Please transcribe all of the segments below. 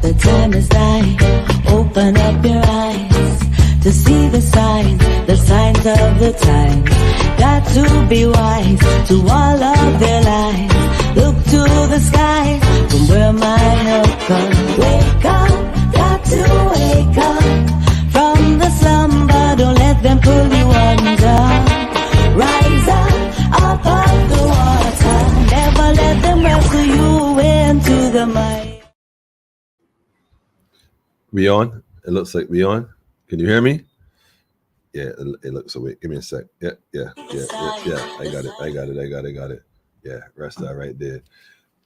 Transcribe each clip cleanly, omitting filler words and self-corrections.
The time is nigh. Open up your eyes to see the signs of the times. Got to be wise to all of their lives. Look to the skies from where my help comes. Wake up, got to wake up from the slumber. Don't let them pull you under. Rise up of the water. Never let them wrestle you into the mud. We on? It looks like we on. Can you hear me? Yeah, it looks away. Give me a sec. Yeah. I got it. Yeah, rest that right there.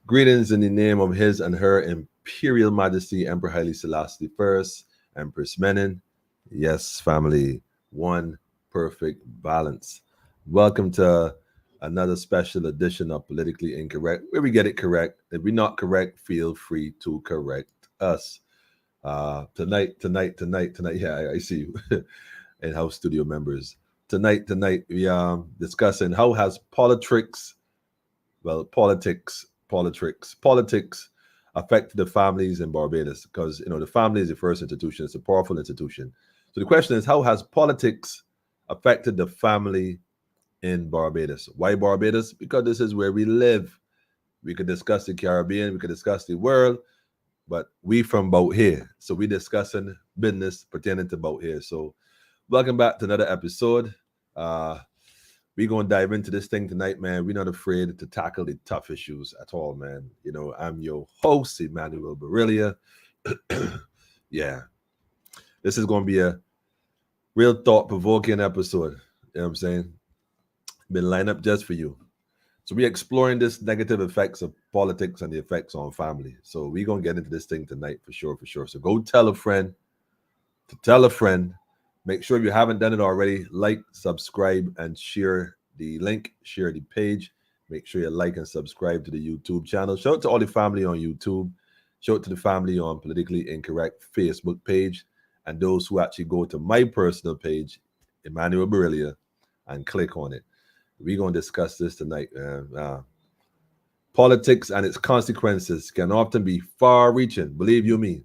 Greetings in the name of His and Her Imperial Majesty Emperor Haile Selassie I, Empress Menen. Yes, family, one perfect balance. Welcome to another special edition of Politically Incorrect, where we get it correct. If we're not correct, feel free to correct us. Tonight. Yeah, I see you. And house studio members. Tonight, we are discussing how has politics affected the families in Barbados, because the family is the first institution. It's a powerful institution. So the question is, how has politics affected the family in Barbados? Why Barbados? Because this is where we live. We could discuss the Caribbean, we could discuss the world, but we from bout here. So we discussing business pertaining to bout here. So welcome back to another episode. We're going to dive into this thing tonight, man. We're not afraid to tackle the tough issues at all, man. I'm your host, Emmanuel Barillia. Yeah. This is going to be a real thought-provoking episode. You know what I'm saying? Been lined up just for you. So we're exploring this negative effects of politics and the effects on family. So we're going to get into this thing tonight for sure. So go tell a friend to tell a friend. Make sure if you haven't done it already, like, subscribe, and share the link, share the page. Make sure you like and subscribe to the YouTube channel. Shout out to all the family on YouTube. Shout out to the family on Politically Incorrect Facebook page. And those who actually go to my personal page, Emmanuel Barillia, and click on it. We're going to discuss this tonight. Politics and its consequences can often be far-reaching, believe you me,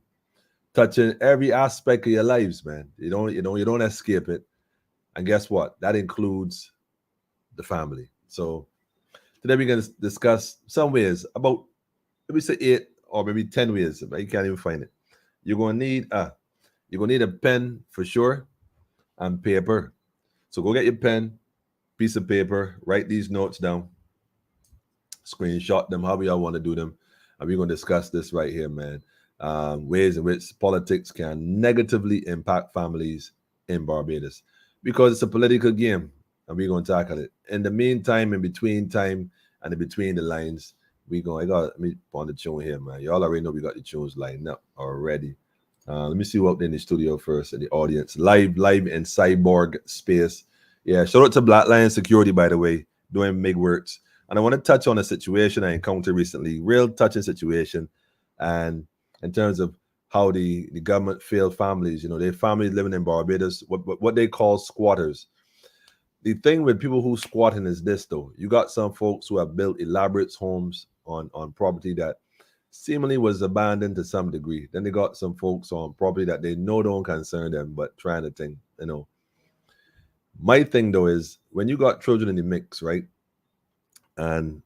touching every aspect of your lives, man. You don't escape it. And guess what? That includes the family. So today we're going to discuss some ways, about maybe say 8 or maybe 10 ways, but you can't even find it. You're going to need a pen for sure and paper. So go get your pen, piece of paper, write these notes down, screenshot them, however y'all want to do them. And we're going to discuss this right here, man. Ways in which politics can negatively impact families in Barbados, because it's a political game, and we're going to tackle it. In the meantime, in between time and in between the lines, let me on the tune here, man. Y'all already know we got the tunes lined up already. Let me see what's in the studio first, in the audience, live in Cyborg space. Yeah, shout out to Black Lion Security, by the way, doing big works. And I want to touch on a situation I encountered recently, real touching situation, and in terms of how the government failed families, their families living in Barbados, what they call squatters. The thing with people who squatting is this, though. You got some folks who have built elaborate homes on property that seemingly was abandoned to some degree. Then they got some folks on property that they know don't concern them, but trying to think, My thing, though, is when you got children in the mix, right, and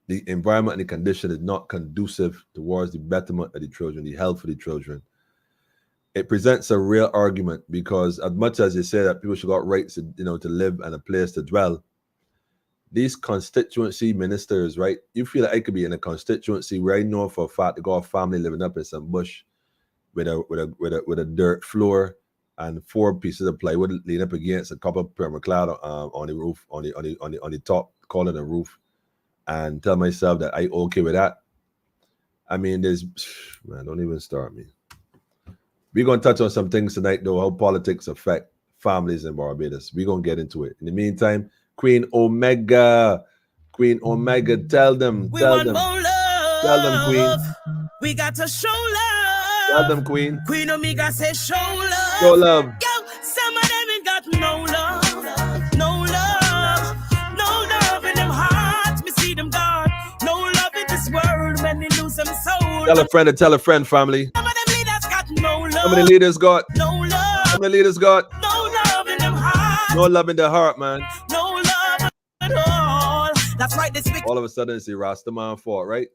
the environment and the condition is not conducive towards the betterment of the children, the health of the children, it presents a real argument, because as much as they say that people should got rights to live and a place to dwell, these constituency ministers, right, you feel like I could be in a constituency where I know for a fact they got a family living up in some bush with a dirt floor and 4 pieces of plywood leaning up against a couple of permacloud on the roof, on the top, call it a roof, and tell myself that I okay with that. I mean, don't even start me. We're going to touch on some things tonight, though, how politics affect families in Barbados. We're going to get into it. In the meantime, Queen Omega, tell them. Tell them, Queen. We got to show love. Tell them, Queen. Queen Omega says show love. Show love. Yo, some of them ain't got no love. No love in them hearts. Me see them gone. No love in this world when they lose them soul. Tell a friend and tell a friend, family. Some of them leaders got no love. How many leaders got? No love. How many leaders got? No love in them hearts. No love in their heart, man. No love at all. That's why this week All of a sudden, it's the Rastaman fault, right?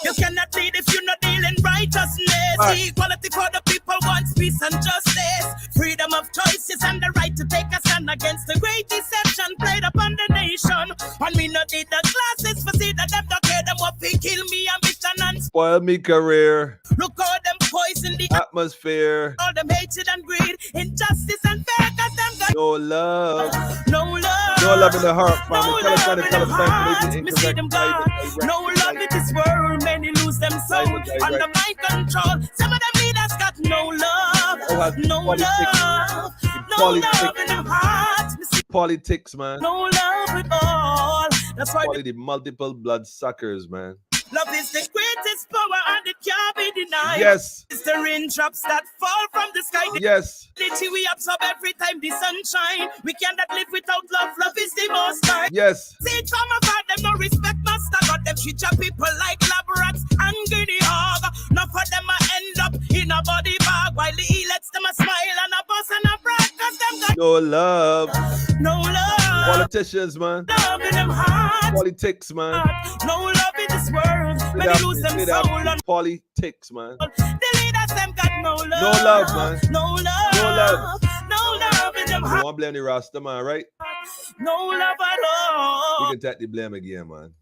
you cannot lead if you're not dealing righteousness. Right. Equality for the people wants peace and justice. Freedom of choices and the right to take a stand against the great deception played upon the nation. And me not need the glasses for see that them don't care them what they kill me ambition and Spoil me career, look how them poison the atmosphere, all them hatred and greed, injustice and fear, cause them got no love. no love. No love in the heart, family. No Tell a love friend and in tell a the friend. heart. Make Me it see them incorrect. God. No love in this world. Many lose them soul Right. under my control. Some of them leaders got no love. No love. No love in them hearts. Me see Politics, man. no love at all. That's why The multiple blood suckers, man. love is the greatest power and it can't be denied. Yes. It's the raindrops that fall from the sky. Yes. Literally we absorb every time the sun shine. We cannot live without love. Love is the most high. Yes. See it from afar, them no respect master. Got them treat your people like lab rats and guinea hog. None of them a end up in a body bag. While the lets them a smile and a bust and a brag. Cause them got No love. no love. Politicians, man. Love in them hearts. Politics, man. No love in this world. Many lose them soul and Politics, man. the leaders them got no love. No love, man. No love. No love. No love in them You hearts. want to blame the Rasta, man, right? No love at We all. can take the blame again, man.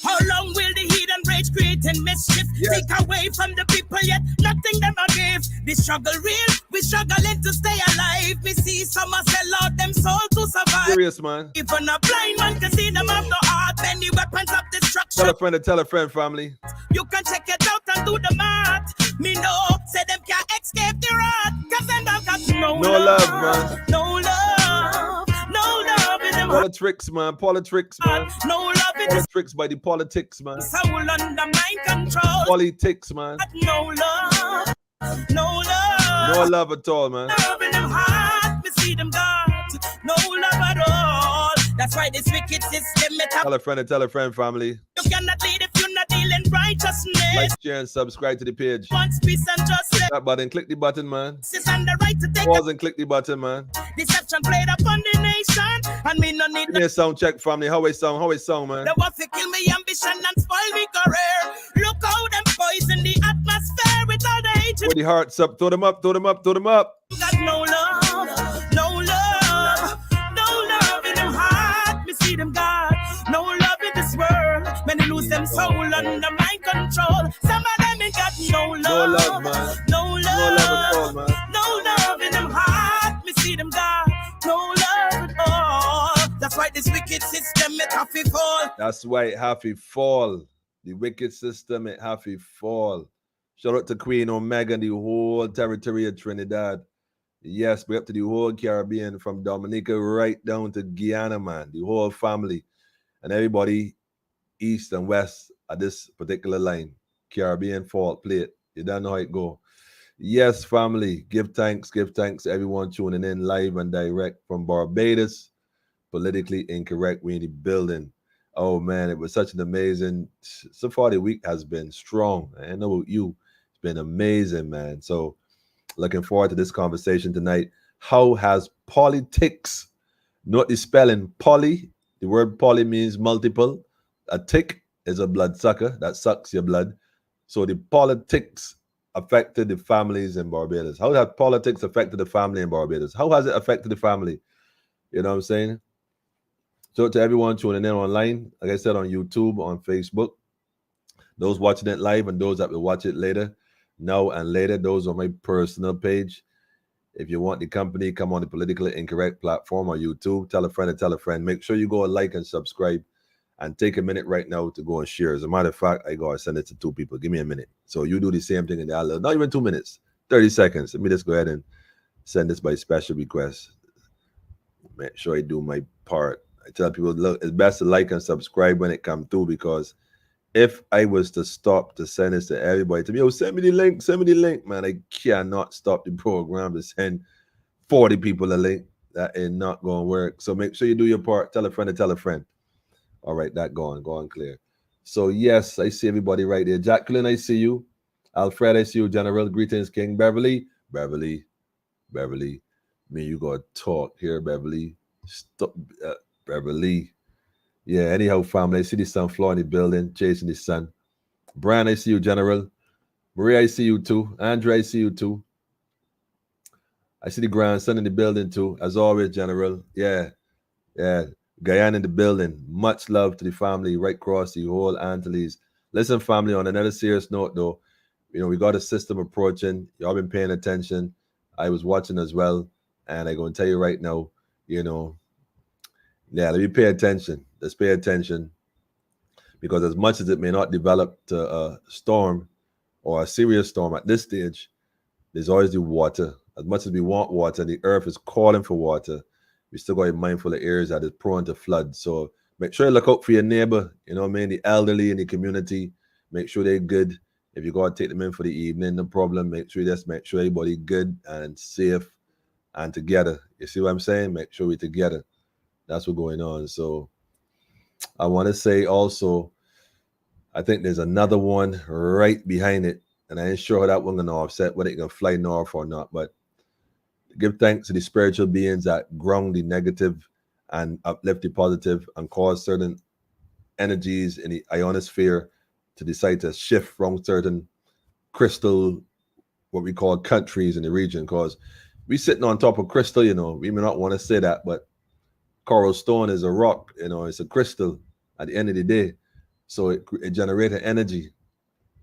How long will the heathen rage creating mischief? Yes. Take away from the people, yet nothing them a give. The struggle real, we struggling to stay alive. We see some a sell out them soul to survive. Serious, man. Even a blind man can see them have no heart. Many weapons of destruction. Tell a friend and tell a friend, family. You can check it out and do the math. Me know, say them can't escape the wrath. Cause them don't got no love, man. No love. No love in them hearts. Politics, man. Politics, man. No love in this Politics by the politics, man. soul under mind control. Politics, man. No love. No love. No love at all, man. Love in them heart. Me see them got no love at all. That's why this wicked system it up. Tell a friend and tell a friend, family. You cannot lead if you're not dealing righteousness. Like, share, and subscribe to the page. Wants peace and justice. That button, click the button, man. And the right to take Pause and click the button, man. deception played upon the nation. And me no need Give me a sound check, family. How it sound? How it sound, man? the want to kill me ambition and spoil me career. Look how them poison the atmosphere with all the hatred. Put the hearts up. Throw them up. Throw them up. Throw them up. Got no love, no love, no love in them heart. Me see them God, no love in this world. Many lose them soul under my control. Some of them ain't got no love, No love, man. no No love at all, love, man. no love in them heart. Me see them God, no love at all. That's why this wicked system it have to fall. That's why it have to fall. The wicked system, it have to fall. Shout out to Queen Omega and the whole territory of Trinidad. Yes, we up to the whole Caribbean from Dominica right down to Guyana, man. The whole family and everybody east and west at this particular line. Caribbean fault plate. You don't know how it go. Yes, family. Give thanks to everyone tuning in live and direct from Barbados. Politically incorrect. We in the building. Oh man, it was such an amazing. So far the week has been strong. I know about you. It's been amazing, man. So looking forward to this conversation tonight. How has politics, not the spelling, poly, the word poly means multiple. A tick is a bloodsucker that sucks your blood. So the politics affected the families in Barbados. How has politics affected the family in Barbados? How has it affected the family? You know what I'm saying? So to everyone tuning in online, like I said, on YouTube, on Facebook, those watching it live and those that will watch it later, now and later, those on my personal page. If you want the company, come on the Politically Incorrect platform on YouTube. Tell a friend and tell a friend. Make sure you go and like and subscribe and take a minute right now to go and share. As a matter of fact, I go and send it to 2 people. Give me a minute. So you do the same thing in the other, not even 2 minutes, 30 seconds. Let me just go ahead and send this by special request. Make sure I do my part. I tell people, look, it's best to like and subscribe when it comes through, because if I was to stop to send this to everybody, to me, oh, send me the link, man, I cannot stop the program to send 40 people a link. That is not going to work. So make sure you do your part. Tell a friend and tell a friend. All right, that going clear. So yes, I see everybody right there. Jacqueline, I see you. Alfred, I see you. General, greetings, King. Beverly. Me, you gotta talk here, Beverly. Stop, Beverly. Yeah, anyhow, family. I see the sunflower in the building, chasing the sun. Brian, I see you, General. Maria, I see you too. Andre, I see you too. I see the grandson in the building too. As always, General. Yeah. Guyana in the building. Much love to the family right across the whole Antilles. Listen, family, on another serious note though, we got a system approaching. Y'all been paying attention. I was watching as well. And I'm going to tell you right now, let me pay attention. Let's pay attention. Because as much as it may not develop to a storm or a serious storm at this stage, there's always the water. As much as we want water, the earth is calling for water. We still got to be mindful of areas that is prone to flood. So make sure you look out for your neighbor, the elderly in the community. Make sure they're good. If you got to take them in for the evening, no problem. Make sure everybody good and safe and together. You see what I'm saying? Make sure we're together. That's what's going on. So I want to say also, I think there's another one right behind it. And I ain't sure how that one gonna offset, whether it can fly north or not. But give thanks to the spiritual beings that ground the negative and uplift the positive and cause certain energies in the ionosphere to decide to shift from certain crystal, what we call countries in the region. Because we sitting on top of crystal, we may not want to say that, but coral stone is a rock, it's a crystal at the end of the day. So it generated energy.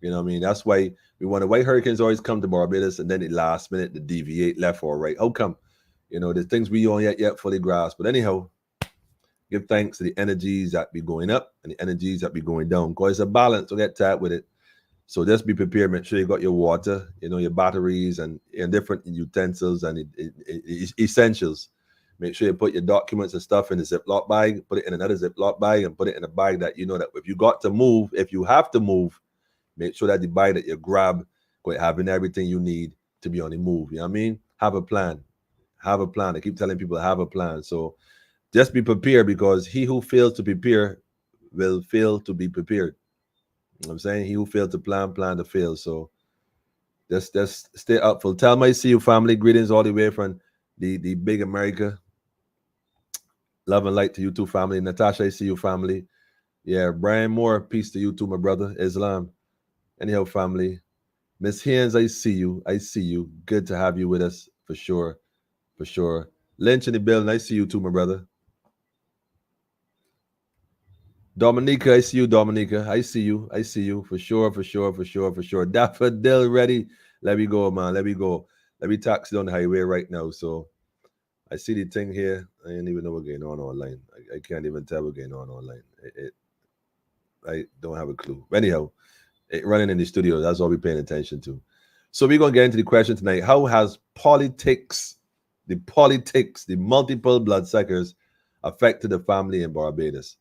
You know what I mean? That's why we wonder why hurricanes always come to Barbados and then at the last minute to deviate left or right. How come? There's things we don't yet fully grasp. But anyhow, give thanks to the energies that be going up and the energies that be going down. Because it's a balance, so get tight with it. So just be prepared. Make sure you got your water, your batteries and different utensils and essentials. Make sure you put your documents and stuff in a Ziploc bag, put it in another Ziploc bag, and put it in a bag that that if you got to move, if you have to move, make sure that the bag that you grab, having everything you need to be on the move. You know what I mean? Have a plan. Have a plan. I keep telling people have a plan. So just be prepared, because he who fails to prepare will fail to be prepared. You know what I'm saying? He who fails to plan to fail. So just stay up full. Tell my see you family. Greetings all the way from the big America. Love and light to you too, family. Natasha, I see you, family. Yeah, Brian Moore, peace to you too, my brother. Islam. Anyhow, family. Miss Haynes, I see you. Good to have you with us, for sure. Lynch in the building, I see you too, my brother. Dominica, I see you, Dominica. I see you, for sure. Daffodil ready. Let me go, man. Let me taxi on the highway right now. So I see the thing here. I didn't even know what's going on online. I can't even tell what's going on online. I don't have a clue. Anyhow, running in the studio, that's all we're paying attention to. So we're going to get into the question tonight. How has politics, the multiple bloodsuckers, affected the family in Barbados?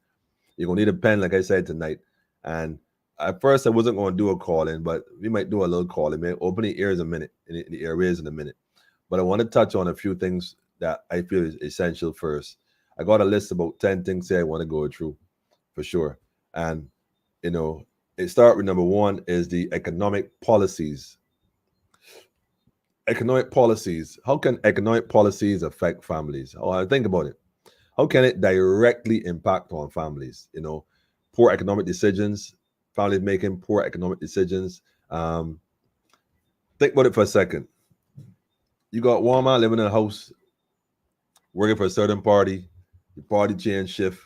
You're going to need a pen, like I said, tonight. And at first, I wasn't going to do a call-in, but we might do a little call-in. Maybe open the ears the airways in a minute. But I want to touch on a few things that I feel is essential first. I got a list of about 10 things here I want to go through, for sure. And, it starts with number one is the economic policies. Economic policies. How can economic policies affect families? Oh, think about it. How can it directly impact on families? Poor economic decisions, families making poor economic decisions. Think about it for a second. You got one man living in a house, working for a certain party. The party change shift,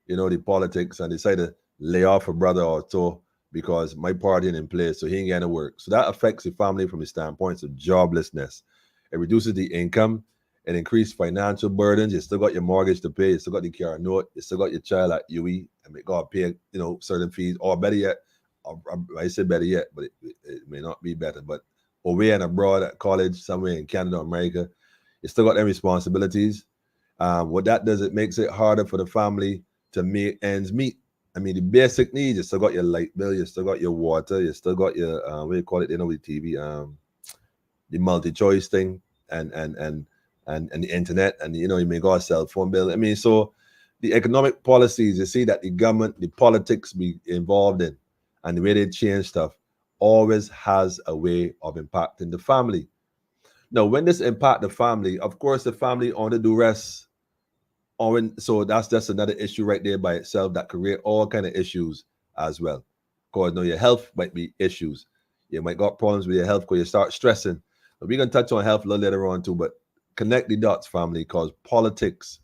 the politics, and decide to lay off a brother or two because my party ain't in place, so he ain't getting to work. So that affects the family from the standpoint of joblessness. It reduces the income. It increased financial burdens. You still got your mortgage to pay. You still got the car note. You still got your child at UE, and you got to pay, certain fees. Or better yet, I say better yet, but it may not be better. But away and abroad at college, somewhere in Canada or America, you still got them responsibilities. What that does, it makes it harder for the family to make ends meet. I mean, the basic needs, you still got your light bill, you still got your water, you still got your, what do you call it, with TV, the multi-choice thing, and the internet, and, you may got a cell phone bill. I mean, so the economic policies you see that the government, the politics be involved in, and the way they change stuff always has a way of impacting the family. Now, when this impact the family, of course, the family on the duress. So that's just another issue right there by itself that create all kind of issues as well. Because your health might be issues. You might got problems with your health because you start stressing. But we're gonna touch on health a little later on too. But connect the dots, family, because politics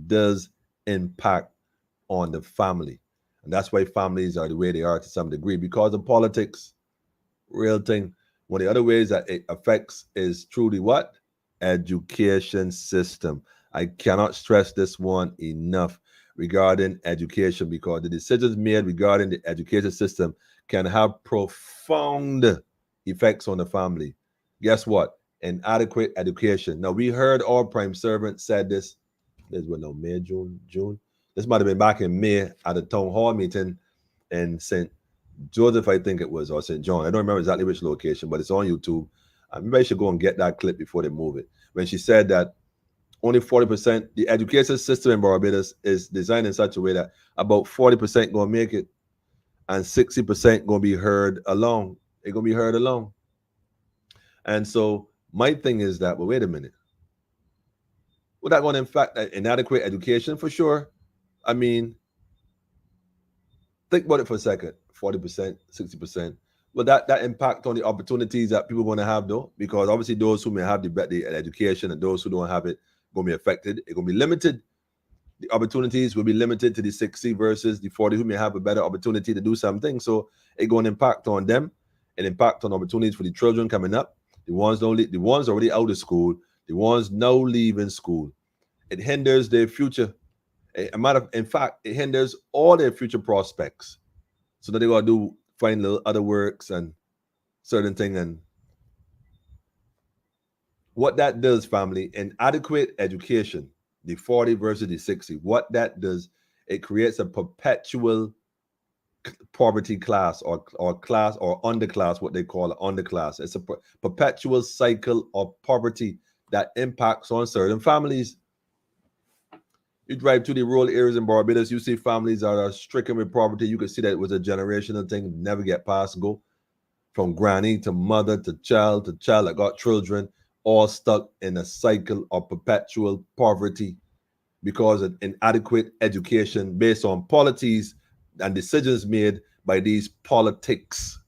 does impact on the family. And that's why families are the way they are to some degree, because of politics. Real thing. One of the other ways that it affects is truly what? Education system. I cannot stress this one enough regarding education, because the decisions made regarding the education system can have profound effects on the family. Guess what? Inadequate education. Now, we heard our prime servant said this. This was no May, June. This might have been back in May at the town hall meeting in St. Joseph, I think it was, or St. John. I don't remember exactly which location, but it's on YouTube. Maybe I should go and get that clip before they move it. When she said that only 40%, the education system in Barbados is designed in such a way that about 40% going to make it and 60% going to be heard along. They're going to be heard along. And so my thing is that, well, wait a minute. Well, that going to impact inadequate education for sure. I mean, think about it for a second. 40%, 60%. Well, that impact on the opportunities that people are going to have, though, because obviously those who may have the education and those who don't have it going to be affected. It's going to be limited. The opportunities will be limited to the 60 versus the 40 who may have a better opportunity to do something. So it's going to impact on them, and impact on opportunities for the children coming up. The ones already out of school, the ones now leaving school. It hinders their future. In fact, it hinders all their future prospects. So that they got to find little other works and certain thing. And what that does, family, inadequate education, the 40 versus the 60, what that does, it creates a perpetual poverty class or class or underclass, what they call it, underclass. It's a perpetual cycle of poverty that impacts on certain families. You drive to the rural areas in Barbados, you see families that are stricken with poverty. You can see that it was a generational thing, never get past go. From granny to mother to child that got children, all stuck in a cycle of perpetual poverty because of inadequate education based on policies and decisions made by these politics.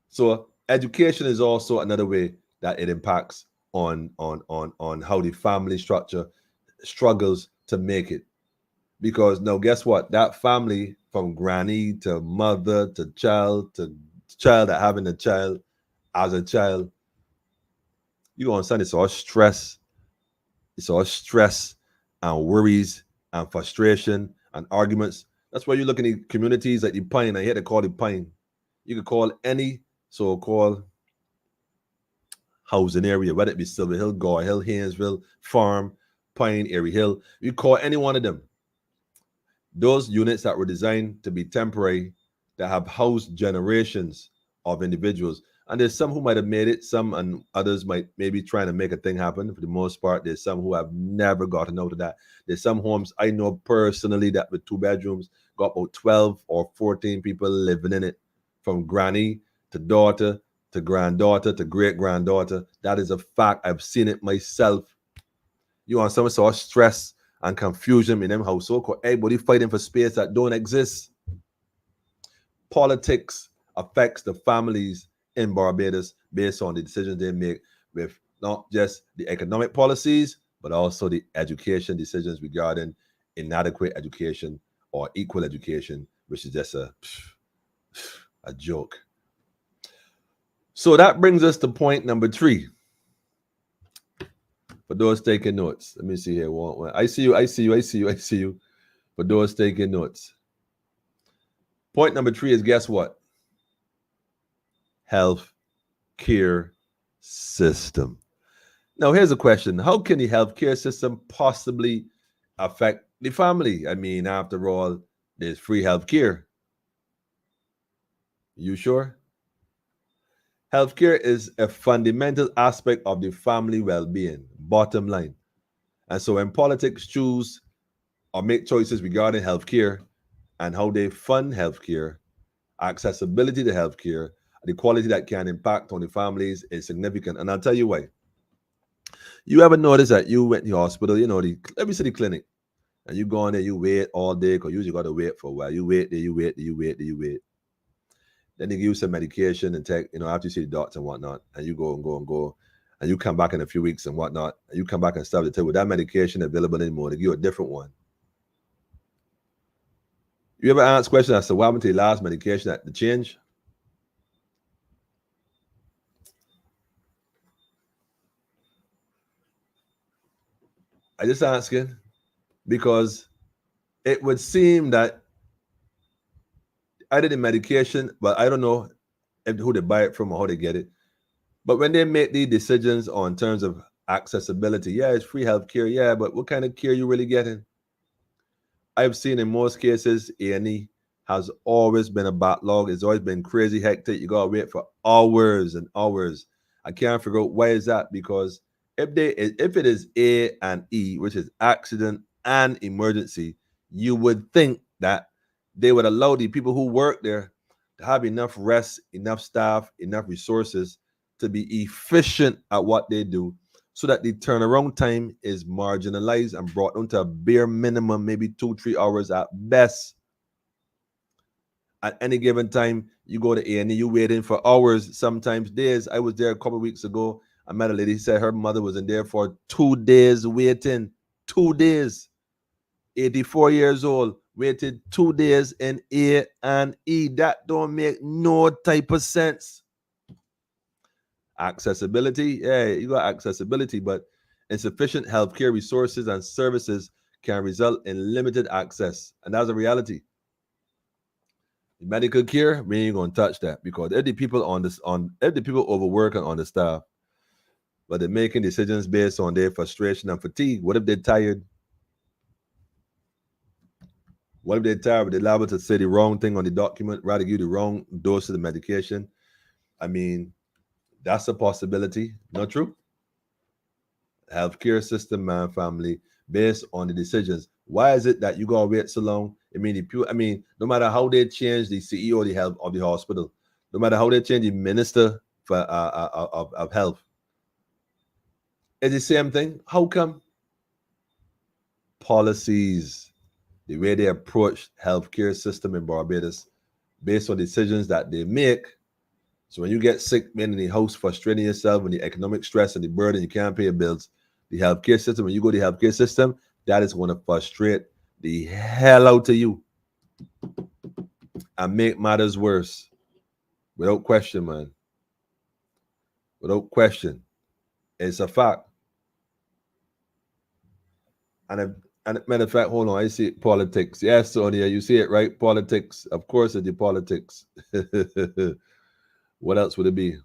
So education is also another way that it impacts on how the family structure struggles to make it. Because now guess what? That family, from granny to mother to child that having a child as a child, you go on Sunday, it's all stress and worries and frustration and arguments. That's why you look in the communities like the Pine. I hear they call the Pine. You could call any so-called housing area, whether it be Silver Hill, Gore Hill, Haynesville, Farm, Pine, Airy Hill. You call any one of them. Those units that were designed to be temporary, that have housed generations of individuals. And there's some who might have made it, some and others might maybe trying to make a thing happen. For the most part, there's some who have never gotten out of that. There's some homes I know personally that with 2 bedrooms got about 12 or 14 people living in it, from granny to daughter to granddaughter to great-granddaughter. That is a fact. I've seen it myself. You want some sort of stress and confusion in them household because everybody fighting for space that don't exist. Politics affects the families in Barbados based on the decisions they make with not just the economic policies, but also the education decisions regarding inadequate education or equal education, which is just a joke. So that brings us to point number 3. For those taking notes, let me see here. I see you. For those taking notes. Point number 3 is, guess what? Health care system. Now, here's a question. How can the healthcare system possibly affect the family? I mean, after all, there's free healthcare. You sure? Healthcare is a fundamental aspect of the family well-being, bottom line. And so when politics choose or make choices regarding healthcare and how they fund healthcare, accessibility to healthcare, the quality that can impact on the families is significant. And I'll tell you why. You ever notice that you went to the hospital, let me say the clinic, and you go in there, you wait all day, because you usually got to wait for a while. You wait there, you wait there, you wait there, you wait. Then they give you some medication and take, after you see the doctor and whatnot, and you go and go and go, and you come back in a few weeks and whatnot, and you come back and stuff, they tell you, with that medication available anymore, they give you a different one. You ever ask questions as to what happened to the last medication at the change? I just asking because it would seem that either the medication, but I don't know who they buy it from or how they get it. But when they make these decisions on terms of accessibility, yeah, it's free healthcare, yeah, but what kind of care you really getting? I've seen in most cases, A&E has always been a backlog. It's always been crazy hectic. You gotta wait for hours and hours. I can't figure out why is that, because if it is A and E, which is accident and emergency, you would think that they would allow the people who work there to have enough rest, enough staff, enough resources to be efficient at what they do, so that the turnaround time is marginalized and brought down to a bare minimum, maybe 2-3 hours at best. At any given time, you go to A&E, you waiting for hours, sometimes days. I was there a couple of weeks ago. I met a lady, said her mother was in there for 2 days waiting. 2 days. 84 years old, waited 2 days in A&E. That don't make no type of sense. Accessibility, yeah, you got accessibility, but insufficient healthcare resources and services can result in limited access, and that's a reality. Medical care, we ain't gonna touch that, because if the people if the people overwork and on the staff, but they're making decisions based on their frustration and fatigue. What if they're tired? What if they're tired, but they're liable to say the wrong thing on the document, rather give you the wrong dose of the medication? I mean, that's a possibility. Not true? Healthcare system, man, family, based on the decisions. Why is it that you gotta wait so long? No matter how they change the CEO of the hospital, no matter how they change the minister for of health, it's the same thing. How come? Policies, the way they approach healthcare system in Barbados, based on decisions that they make. So when you get sick, man, in the house, frustrating yourself, and the economic stress and the burden, you can't pay your bills, the healthcare system, when you go to the healthcare system, that is going to frustrate the hell out of you and make matters worse. Without question, man. Without question. It's a fact. And matter of fact, hold on, I see it, politics. Yes, Sonia, you see it, right? Politics. Of course, it's the politics. What else would it be?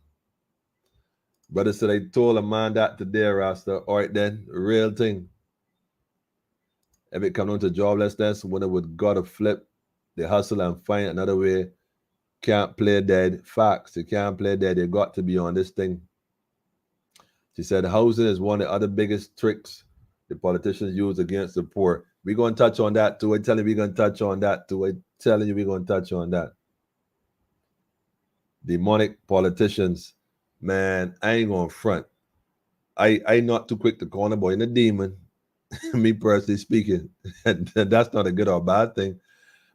Brother said, I told a man that today, Rasta. All right, then, real thing. If it comes down to joblessness, when it would gotta flip, they hustle and find another way. Can't play dead. Facts. They can't play dead. They got to be on this thing. She said, housing is one of the other biggest tricks the politicians use against the poor. We're going to touch on that too. I'm telling you, we're going to touch on that too. I'm telling you, we're going to touch on that. Demonic politicians, man, I ain't going to front. I not too quick to call a boy in a demon, me personally speaking. And that's not a good or bad thing,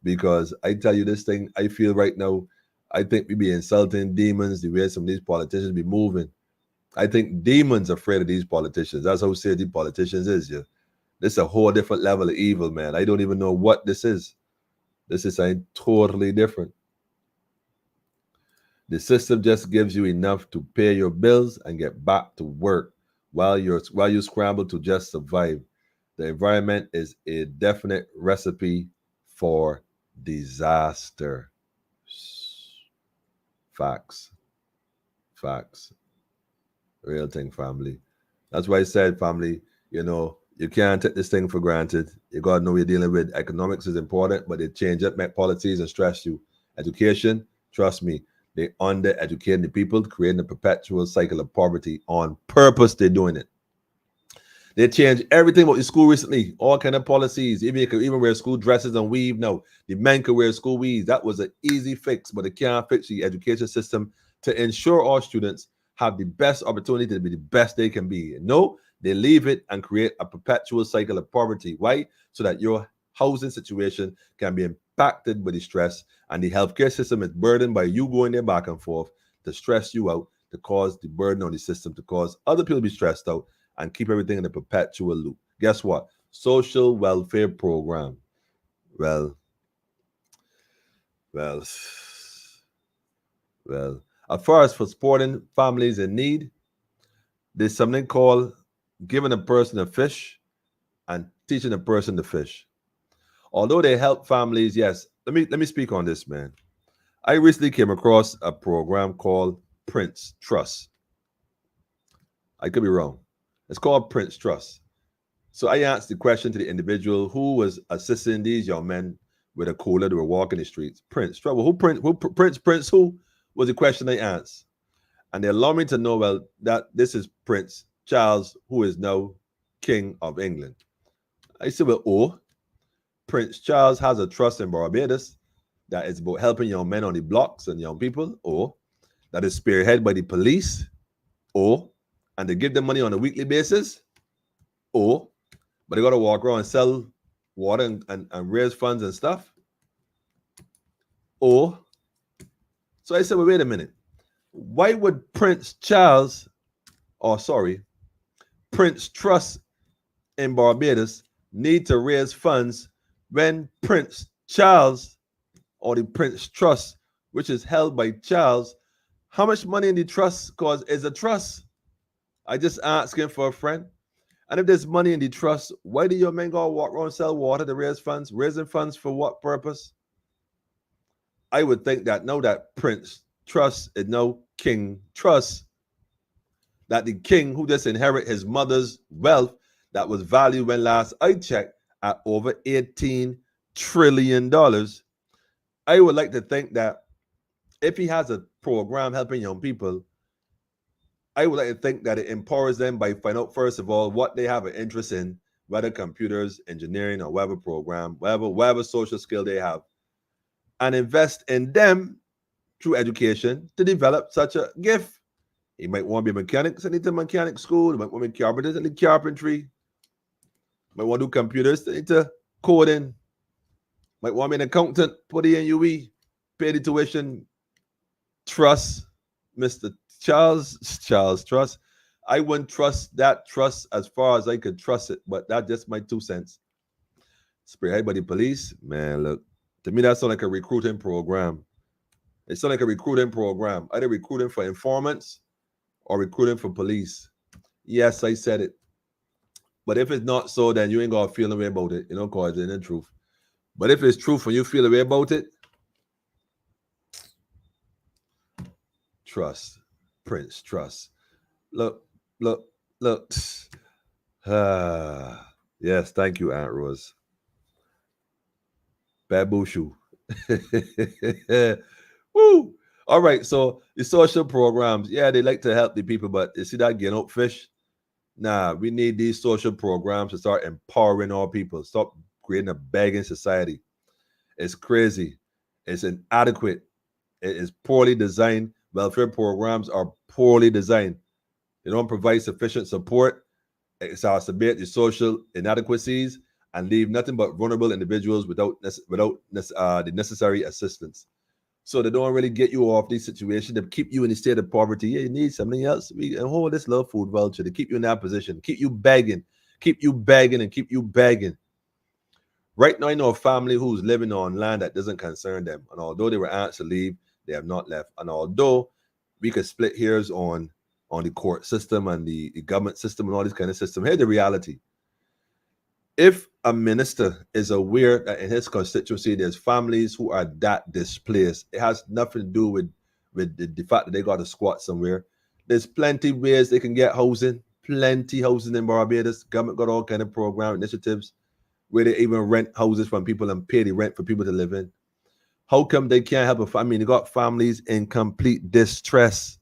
because I tell you this thing, I feel right now, I think we be insulting demons the way some of these politicians be moving. I think demons are afraid of these politicians. That's how serious these politicians is. Yeah, this is a whole different level of evil, man. I don't even know what this is. This is something totally different. The system just gives you enough to pay your bills and get back to work while you scramble to just survive. The environment is a definite recipe for disaster. Facts. Real thing, family. That's why I said, family, you can't take this thing for granted. You got to know what you're dealing with. Economics is important, but they change up, make policies and stress you. Education, trust me, They under-educating the people, creating a perpetual cycle of poverty on purpose. They're doing it. They changed everything about the school recently, all kind of policies. Even you could even wear school dresses and weave. No, the men could wear school weaves. That was an easy fix, but it can't fix the education system to ensure all students have the best opportunity to be the best they can be. No, they leave it and create a perpetual cycle of poverty. Why? So that your housing situation can be impacted by the stress, and the healthcare system is burdened by you going there back and forth to stress you out, to cause the burden on the system, to cause other people to be stressed out, and keep everything in a perpetual loop. Guess what? Social welfare program. Well, as far as for supporting families in need, there's something called giving a person a fish and teaching a person to fish. Although they help families, yes. Let me speak on this, man. I recently came across a program called Prince Trust. I could be wrong. It's called Prince Trust. So I asked the question to the individual who was assisting these young men with a cooler. They were walking the streets. Prince Trust. Well, Prince who was the question I asked. And they allowed me to know, well, that this is Prince Charles, who is now King of England. I said, well, Prince Charles has a trust in Barbados that is about helping young men on the blocks and young people, or that is spearheaded by the police, and they give them money on a weekly basis, but they got to walk around and sell water and raise funds and stuff. So I said, well, wait a minute. Why would Prince Charles, Prince Trust in Barbados need to raise funds when Prince Charles, or the Prince Trust, which is held by Charles, how much money in the trust cause is a trust? I just asking for a friend. And if there's money in the trust, why do your men go walk around and sell water to raise funds? Raising funds for what purpose? I would think that now that Prince Trust is now King Trust, that the king who just inherit his mother's wealth that was valued when last I checked at over $18 trillion, I would like to think that if he has a program helping young people, I would like to think that it empowers them by finding out, first of all, what they have an interest in, whether computers, engineering, or whatever program, whatever social skill they have, and invest in them through education to develop such a gift. He might want to be a mechanic, send it to mechanic school. He might want to be carpenters, send it to carpentry. Might want to do computers, send it to coding. Might want to be an accountant, put it in UE, pay the tuition. Trust, Mr. Charles Trust. I wouldn't trust that trust as far as I could trust it, but that's just my 2 cents. Spearhead by the police, man, look, to me that sounds like a recruiting program. It sounds like a recruiting program, either recruiting for informants or recruiting for police. Yes, I said it. But if it's not so, then you ain't gonna feel the way about it. You know, cause it ain't the truth. But if it's truth and you feel the way about it, trust. Prince Trust. Look. Yes, thank you, Aunt Rose. Babushu. Woo! All right, so the social programs, yeah, they like to help the people, but you see that getting up fish? Nah, we need these social programs to start empowering our people. Stop creating a begging society. It's crazy. It's inadequate. It is poorly designed. Welfare programs are poorly designed. They don't provide sufficient support, exacerbate the social inadequacies, and leave nothing but vulnerable individuals without the necessary assistance. So they don't really get you off these situations. They keep you in a state of poverty. Yeah, you need something else. We hold this love food vulture to keep you in that position, keep you begging, and keep you begging. Right now, I know a family who's living on land that doesn't concern them. And although they were asked to leave, they have not left. And although we could split hairs on the court system and the government system and all this kind of system, here's the reality. If a minister is aware that in his constituency there's families who are that displaced, it has nothing to do with the fact that they got to squat somewhere. There's plenty ways they can get housing, plenty housing in Barbados. Government got all kind of program initiatives where they even rent houses from people and pay the rent for people to live in. How come they can't help I mean, they got families in complete distress.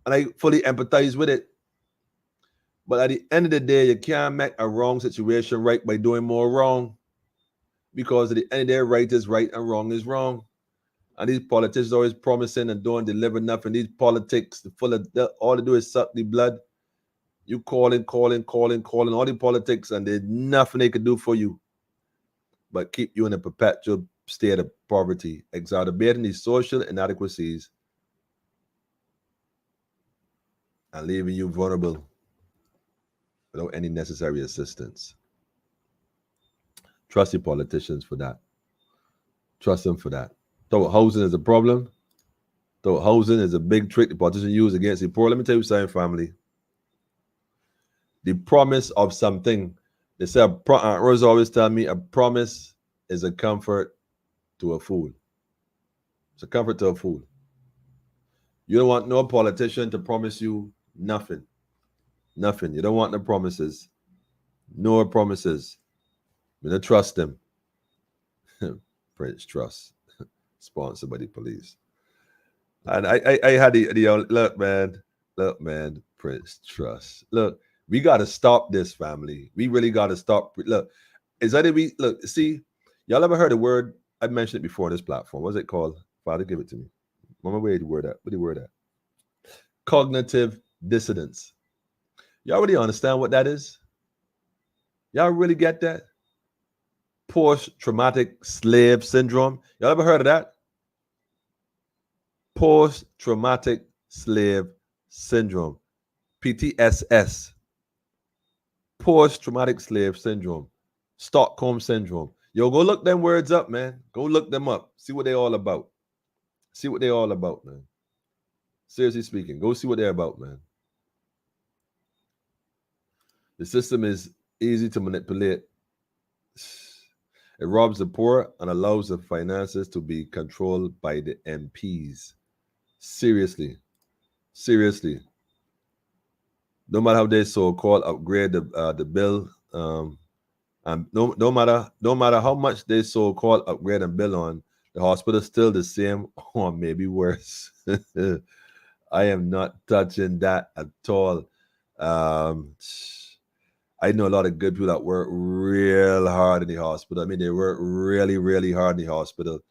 And I fully empathize with it. But at the end of the day, you can't make a wrong situation right by doing more wrong. Because at the end of the day, right is right and wrong is wrong. And these politicians always promising and don't deliver nothing. These politics, full of all they do is suck the blood. You calling all the politics, and there's nothing they can do for you but keep you in a perpetual state of poverty, exacerbating these social inadequacies and leaving you vulnerable without any necessary assistance. Trust your politicians for that. Trust them for that. Though housing is a problem, though housing is a big trick the politicians use against the poor. Let me tell you something, family. The promise of something, they say, Aunt Rose always tell me, a promise is a comfort to a fool. It's a comfort to a fool. You don't want no politician to promise you nothing. Nothing. You don't want no promises. No promises. You don't trust them. Prince Trust. Sponsored by the police. And I had the look, man, Prince Trust. Look, we got to stop this, family. We really got to stop. Look, is that we look? See, y'all ever heard the word? I mentioned it before on this platform. What's it called? Father, give it to me. Mama, where the word at? Where the word at? Cognitive dissonance. Y'all really understand what that is? Y'all really get that? Post-traumatic slave syndrome. Y'all ever heard of that? Post-traumatic slave syndrome. PTSS. Post-traumatic slave syndrome. Stockholm syndrome. Yo, go look them words up, man. Go look them up. See what they all about. See what they all about, man. Seriously speaking, go see what they're about, man. The system is easy to manipulate. It robs the poor and allows the finances to be controlled by the MPs. Seriously. Seriously. No matter how they so-called upgrade the bill, and no matter how much they so-called upgrade and bill on, the hospital still the same or maybe worse. I am not touching that at all. I know a lot of good people that work real hard in the hospital. I mean, they work really, really hard in the hospital.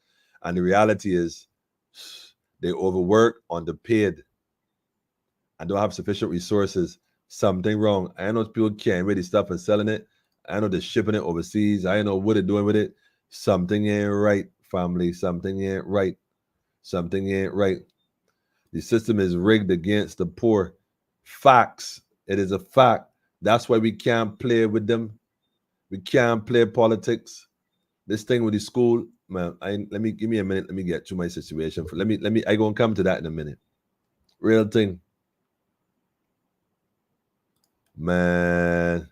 And the reality is they overwork, underpaid, and don't have sufficient resources. Something wrong. I know people can't ready stuff and selling it. I know they're shipping it overseas. I know what they're doing with it. Something ain't right, family. Something ain't right. Something ain't right. The system is rigged against the poor. Facts. It is a fact. That's why we can't play with them. We can't play politics. This thing with the school, man. Give me a minute. Let me get to my situation. I gonna come to that in a minute. Real thing, man.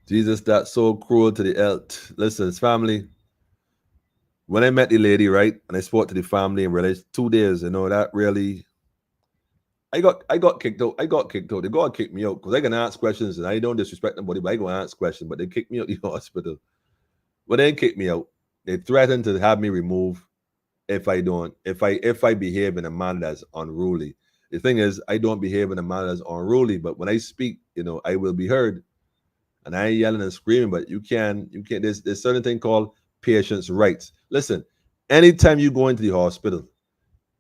Jesus, that's so cruel to the earth. Listen, family. When I met the lady, right, and I spoke to the family and realized 2 days, that really. I got kicked out. They go and kick me out because I can ask questions and I don't disrespect nobody, but I go and ask questions. But they kicked me out of the hospital. But they didn't kick me out. They threatened to have me removed if I behave in a manner that's unruly. The thing is, I don't behave in a manner that's unruly, but when I speak, I will be heard. And I ain't yelling and screaming, but you can't. There's certain thing called patient's rights. Listen, anytime you go into the hospital,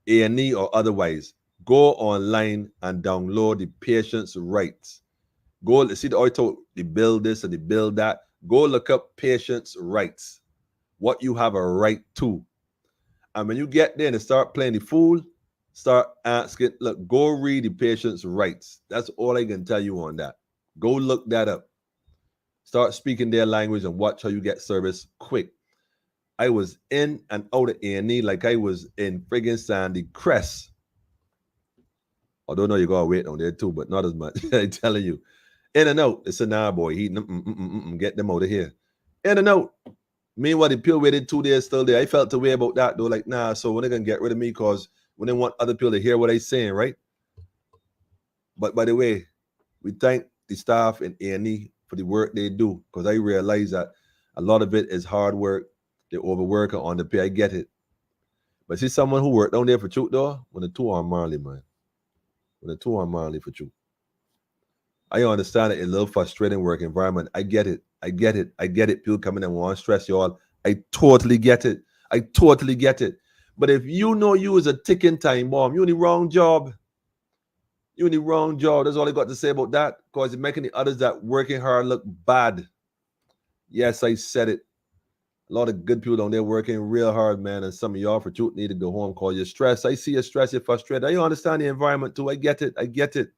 A&E or otherwise, go online and download the patient's rights. Go see the auto, they build this and they build that. Go look up patient's rights, what you have a right to. And when you get there and start playing the fool, start asking, look, go read the patient's rights. That's all I can tell you on that. Go look that up. Start speaking their language and watch how you get service quick. I was in and out of A&E like I was in friggin' Sandy Crest. I don't know you gotta wait on there too, but not as much. I'm telling you. In and out. It's a nah, boy. Get them out of here. In and out. Meanwhile, the people waited 2 days still there. I felt the way about that. They were like, nah, so when they gonna get rid of me because when they want other people to hear what I'm saying, right? But by the way, we thank the staff in A&E for the work they do because I realize that A lot of it is hard work. They overwork on the pay. I get it. But see someone who worked down there for truth though, when the two on Marley, man. When the two on Marley for truth. I understand it. It's a little frustrating work environment. I get it. I get it. I get it. People coming and want to stress you all. I totally get it. I totally get it. But if you know you is a ticking time bomb, you in the wrong job. You in the wrong job. That's all I got to say about that. Because it's making the others that working hard look bad. Yes, I said it. A lot of good people down there working real hard, man. And some of y'all for truth need to go home because you're stressed. I see you stressed, you're frustrated. I understand the environment too. I get it. I get it.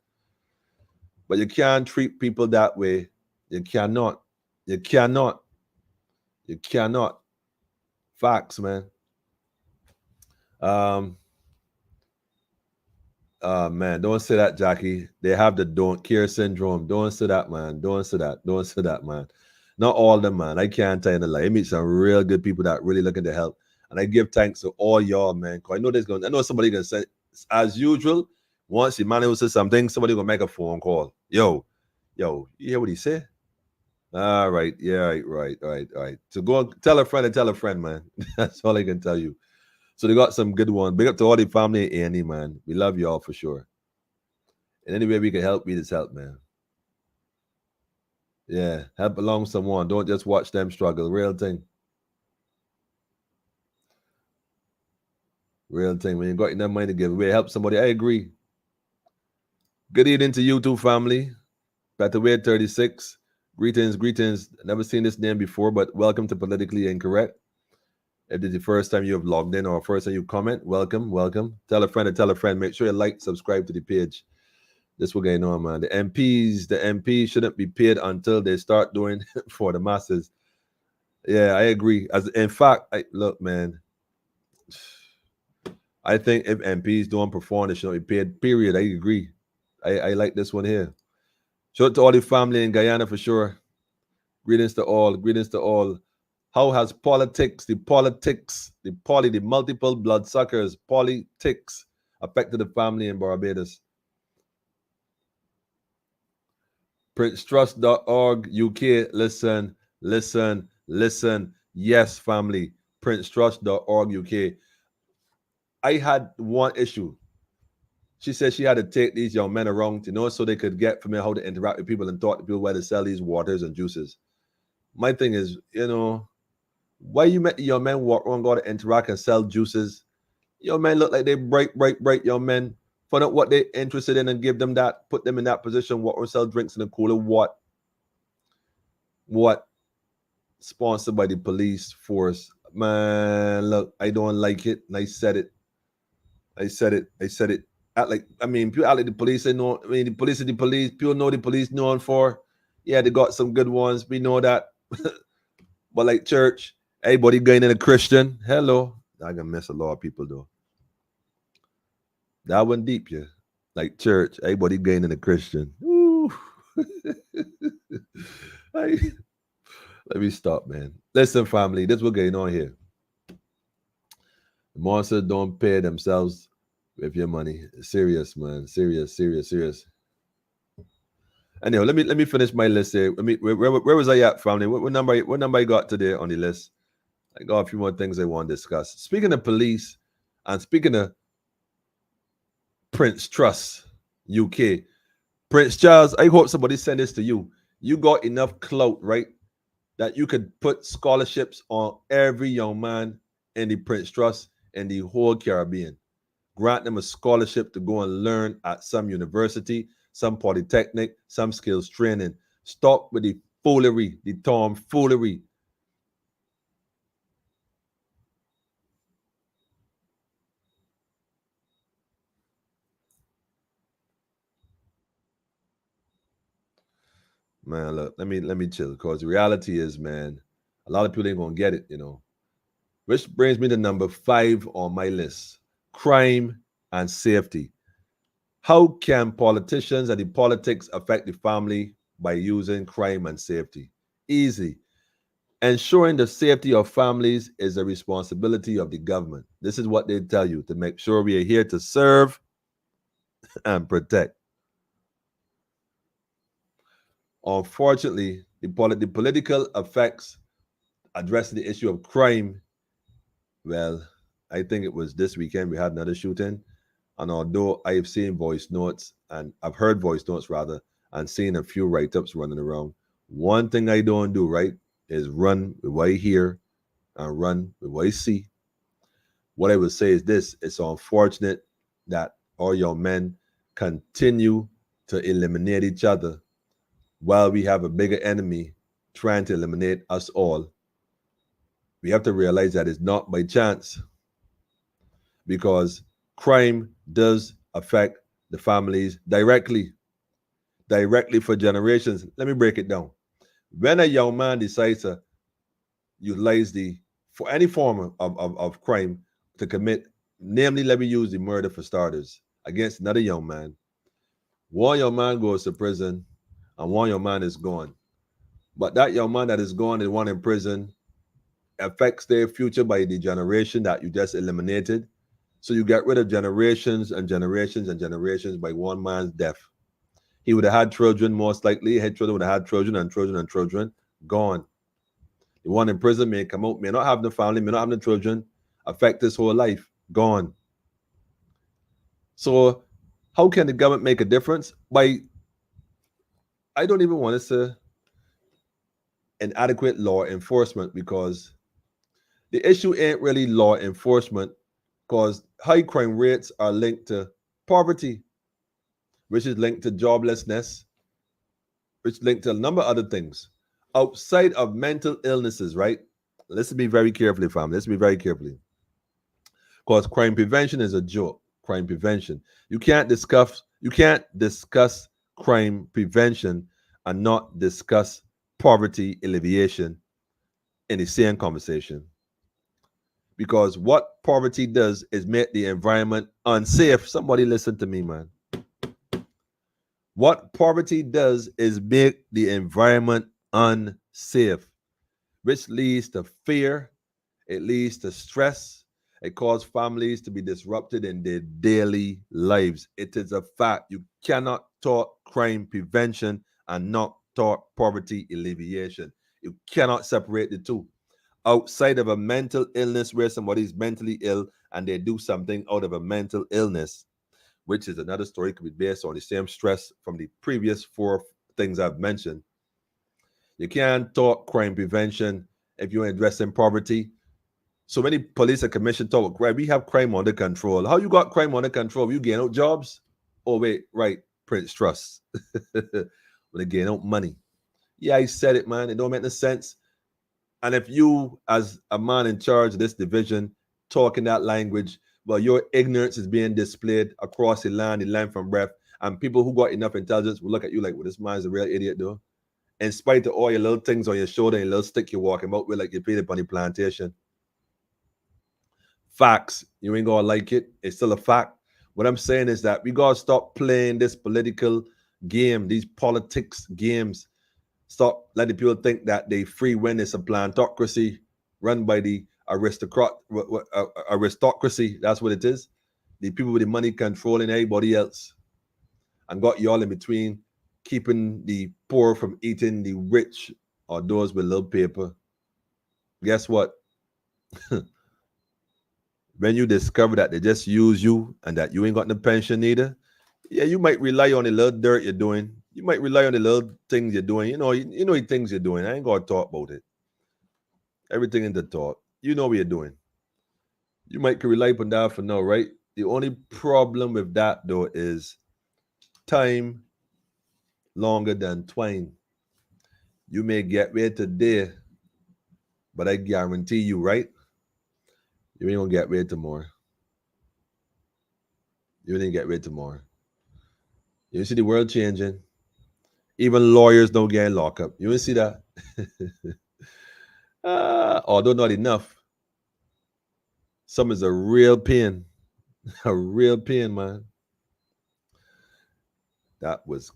But you can't treat people that way. You cannot. You cannot. You cannot. Facts, man. Man, don't say that, Jackie. They have the don't care syndrome. Don't say that, man. Don't say that. Don't say that, man. Not all of them, man. I can't tell you the lie. I meet some real good people that really looking to help. And I give thanks to all y'all, man. Cause I know somebody gonna say, as usual, once Emmanuel says something, somebody gonna make a phone call. Yo, you hear what he said? All right, yeah, right. So go and tell a friend, man. That's all I can tell you. So they got some good ones. Big up to all the family in A&E, man. We love y'all for sure. And any way we can help, we just help, man. Yeah, help along someone. Don't just watch them struggle. Real thing. Real thing. When you got enough money to give away, help somebody. I agree. Good evening to you too, family. Better Way 36. Greetings. Never seen this name before, but welcome to Politically Incorrect. If this is the first time you have logged in or first time you comment, welcome. Tell a friend. Make sure you like, subscribe to the page. This will going on, man. The MPs shouldn't be paid until they start doing for the masses. Yeah, I agree. In fact, look, man. I think if MPs don't perform, they shouldn't be paid. Period. I agree. I like this one here. Shout out to all the family in Guyana for sure. Greetings to all. How has the multiple bloodsuckers, politics affected the family in Barbados? PrinceTrust.org UK. Listen. Yes, family. PrinceTrust.org UK. I had one issue. She said she had to take these young men around, so they could get familiar how to interact with people and talk to people where to sell these waters and juices. My thing is, why you make your men walk around, go to interact and sell juices? Your men look like they break your men. Find out what they're interested in and give them that, put them in that position, walk or sell drinks in the cooler. What? Sponsored by the police force. Man, look, I don't like it. And I said it. People act like the police, the police is the police. People know the police known for. Yeah, they got some good ones. We know that. But like church, everybody going in a Christian. Hello. I gonna miss a lot of people though. That went deep, yeah. Like church, everybody going in a Christian. Ooh. Let me stop, man. Listen, family, this is what's going on here. The monsters don't pay themselves with your money. Serious, man. Serious. Anyway, let me finish my list here. Where was I at, family? What number I got today on the list? I got a few more things I want to discuss. Speaking of police and speaking of Prince Trust UK, Prince Charles, I hope somebody send this to you. You got enough clout, right, that you could put scholarships on every young man in the Prince Trust in the whole Caribbean. Grant them a scholarship to go and learn at some university, some polytechnic, some skills training. Stop with the foolery, the tomfoolery. Man, look, let me chill, because the reality is, man, a lot of people ain't gonna get it, Which brings me to number 5 on my list: crime and safety. How can politicians and the politics affect the family by using crime and safety? Easy. Ensuring the safety of families is a responsibility of the government. This is what they tell you, to make sure we are here to serve and protect. Unfortunately, the political effects addressing the issue of crime, well, I think it was this weekend we had another shooting. And although I have seen voice notes, and I've heard voice notes rather, and seen a few write-ups running around, one thing I don't do, right, is run with what I hear and run with what I see. What I would say is this: it's unfortunate that our young men continue to eliminate each other while we have a bigger enemy trying to eliminate us all. We have to realize that it's not by chance, because crime does affect the families directly for generations. Let me break it down. When a young man decides to utilize for any form of crime to commit, namely, let me use the murder for starters, against another young man, one young man goes to prison and one young man is gone. But that young man that is gone and one in prison affects their future by the generation that you just eliminated. So you get rid of generations and generations and generations by one man's death. He would have had children, most likely. His children would have had children and children and children. Gone. The one in prison may come out, may not have the family, may not have the children, affect his whole life. Gone. So how can the government make a difference? By, I don't even want to say inadequate law enforcement, because the issue ain't really law enforcement, because high crime rates are linked to poverty, which is linked to joblessness, which is linked to a number of other things outside of mental illnesses, right? Listen to me very carefully, fam. Listen to me very carefully. Because crime prevention is a joke. Crime prevention. You can't discuss crime prevention and not discuss poverty alleviation in the same conversation. Because what poverty does is make the environment unsafe. Somebody listen to me, man. What poverty does is make the environment unsafe, which leads to fear, it leads to stress, it causes families to be disrupted in their daily lives. It is a fact. You cannot talk crime prevention and not talk poverty alleviation. You cannot separate the two. Outside of a mental illness where somebody's mentally ill and they do something out of a mental illness, which is another story, could be based on the same stress from the previous four things I've mentioned. You can't talk crime prevention if you're addressing poverty. So many police and commission talk, right? We have crime under control. How you got crime under control? You gain out jobs? Oh, wait, right, Prince Trust. When they gain out money. Yeah, I said it, man. It don't make no sense. And if you, as a man in charge of this division, talking that language, well, your ignorance is being displayed across the land from breath, and people who got enough intelligence will look at you like, well, this man's a real idiot, though. In spite of all your little things on your shoulder and your little stick you're walking about with, like you paid up on the plantation. Facts. You ain't gonna like it. It's still a fact. What I'm saying is that we gotta stop playing this political game, these politics games. Stop letting people think that they free when it's a plantocracy run by the aristocracy. That's what it is. The people with the money controlling everybody else, and got y'all in between, keeping the poor from eating the rich or those with little paper. Guess what? When you discover that they just use you and that you ain't got no pension either, yeah, you might rely on the little dirt you're doing. You might rely on the little things you're doing. You know the things you're doing. I ain't gonna talk about it. Everything in the talk. You know what you're doing. You might rely on that for now, right? The only problem with that, though, is time longer than twine. You may get rid today, but I guarantee you, right? You ain't gonna get rid tomorrow. You ain't get rid tomorrow. You see the world changing. Even lawyers don't get in lockup. You ain't see that? Although not enough. Some is a real pain. A real pain, man. That was.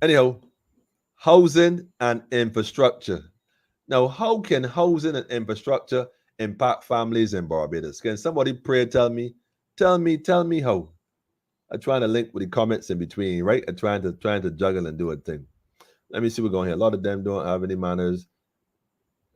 Anyhow, housing and infrastructure. Now, how can housing and infrastructure impact families in Barbados? Can somebody pray tell me how? I'm trying to link with the comments in between, right? I'm trying to juggle and do a thing. Let me see what's going here. A lot of them don't have any manners.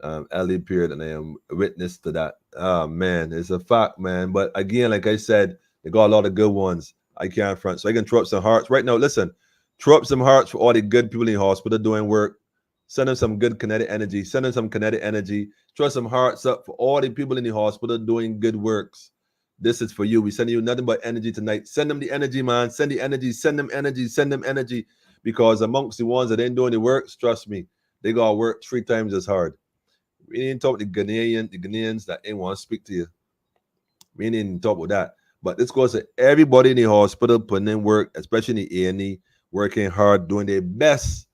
LD period, and I am witness to that. Oh man, it's a fact, man. But again, like I said, they got a lot of good ones. I can't front, so I can throw up some hearts right now. Listen, throw up some hearts for all the good people in the hospital doing work. Send them some good kinetic energy. Send them some kinetic energy. Throw some hearts up for all the people in the hospital doing good works. This is for you. We sending you nothing but energy tonight. Send them the energy, man. Send the energy. Send them energy. Send them energy. Because amongst the ones that ain't doing the works, trust me, they gotta work 3 times as hard. We didn't talk the Ghanaians that ain't want to speak to you. We didn't talk about that. But this goes to everybody in the hospital putting in work, especially in the A&E, working hard, doing their best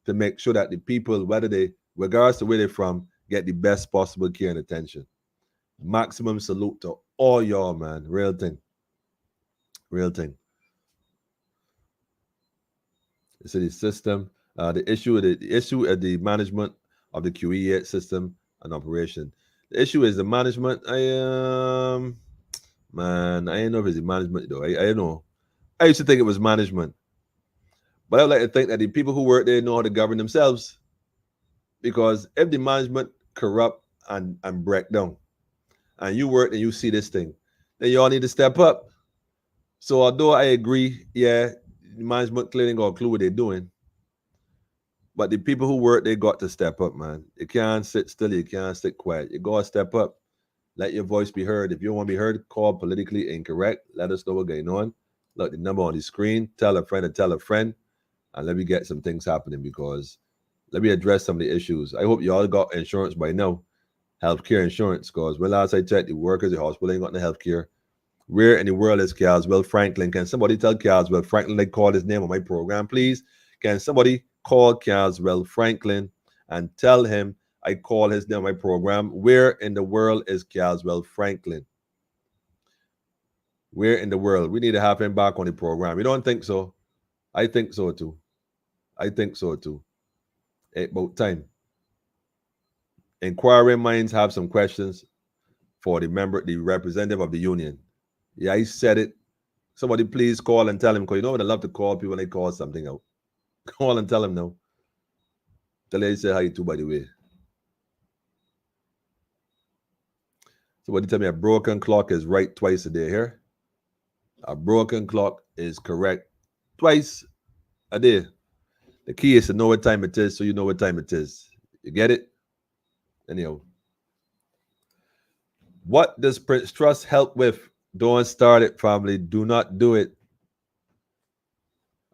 to make sure that the people, whether they, regardless of where they're from, get the best possible care and attention. Maximum salute to all y'all, man. Real thing. Real thing. It's the system. The issue of the management of the QE system and operation. The issue is the management. Man, I ain't know if it's the management though. I don't know. I used to think it was management, but I would like to think that the people who work there know how to govern themselves. Because if the management corrupt and break down, and you work and you see this thing, then you all need to step up. So although I agree, yeah, the management clearly got a clue what they're doing, but the people who work, they got to step up, man. You can't sit still. You can't sit quiet. You got to step up. Let your voice be heard. If you want to be heard, call politically incorrect. Let us know what's going on. Look, the number on the screen. Tell a friend and tell a friend. And let me get some things happening because let me address some of the issues. I hope you all got insurance by now. Healthcare insurance. Because when last I checked, the workers at the hospital ain't got no healthcare. Where in the world is Caswell Franklin? Can somebody tell Caswell Franklin they call his name on my program, please? Can somebody call Caswell Franklin and tell him I call his name on my program? Where in the world is Caswell Franklin? Where in the world? We need to have him back on the program. You don't think so? I think so too. I think so too. About time. Inquiring minds have some questions for the representative of the union. Yeah, I said it. Somebody please call and tell him, because you know what I love to call people when they call something out. Call and tell him no. Tell him I said hi too, by the way. Somebody tell me a broken clock is right twice a day here. A broken clock is correct twice a day. The key is to know what time it is so you know what time it is. You get it? Anyhow. What does Prince Trust help with? Don't start it, family. Do not do it.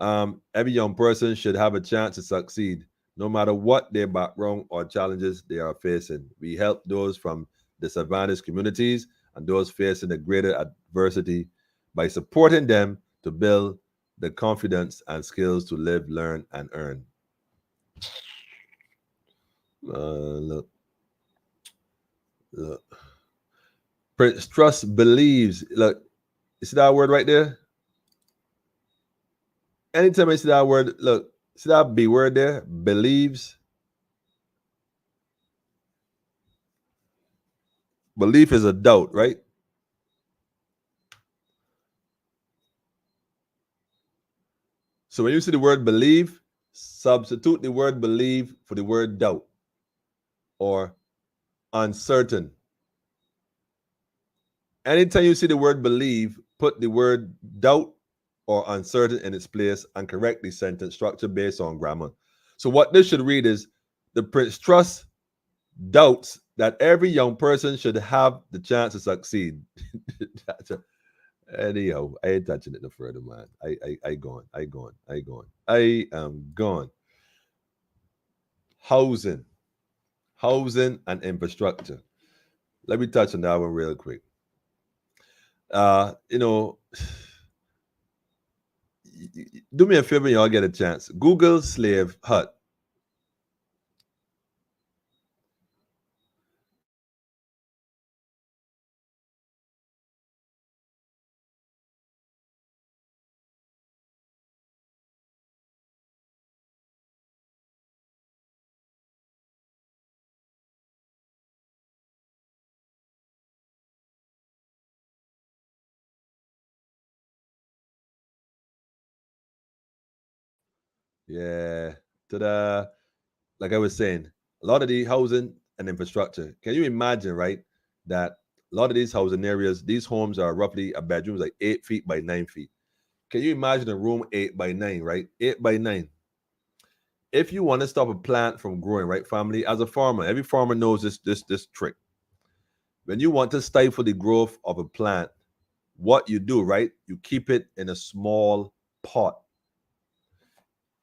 Every young person should have a chance to succeed, no matter what their background or challenges they are facing. We help those from disadvantaged communities and those facing a greater adversity by supporting them to build the confidence and skills to live, learn, and earn. Look. Prince Trust believes. Look, you see that word right there? Anytime I see that word, look, see that B word there? Believes. Belief is a doubt, right? So when you see the word believe, substitute the word believe for the word doubt or uncertain. Anytime you see the word believe, put the word doubt or uncertain in its place and correct the sentence structure based on grammar. So what this should read is the Prince Trust doubts that every young person should have the chance to succeed. Anyhow, I ain't touching it no further, man. I gone. I am gone. Housing and infrastructure. Let me touch on that one real quick. You know, do me a favor, y'all get a chance. Google slave hut. Yeah. To the like I was saying, a lot of the housing and infrastructure. Can you imagine, right, that a lot of these housing areas, these homes are roughly a bedroom is like 8 feet by 9 feet. Can you imagine a room 8 by 9, right? 8 by 9. If you want to stop a plant from growing, right, family, as a farmer, every farmer knows this trick. When you want to stifle the growth of a plant, what you do, right? You keep it in a small pot.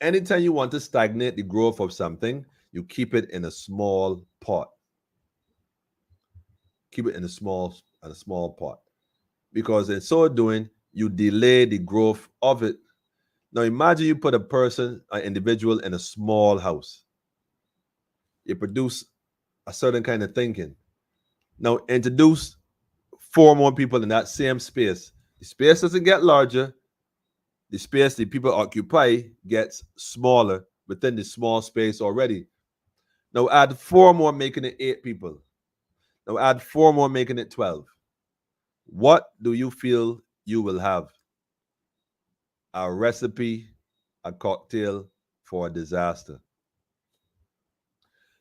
Anytime you want to stagnate the growth of something, you keep it in a small pot. Keep it in a small pot. Because in so doing, you delay the growth of it. Now imagine you put a person, an individual in a small house. You produce a certain kind of thinking. Now introduce 4 more people in that same space. The space doesn't get larger. The space the people occupy gets smaller within the small space already. Now add 4 more, making it 8 people. Now add 4 more, making it 12. What do you feel you will have? A recipe, a cocktail for a disaster.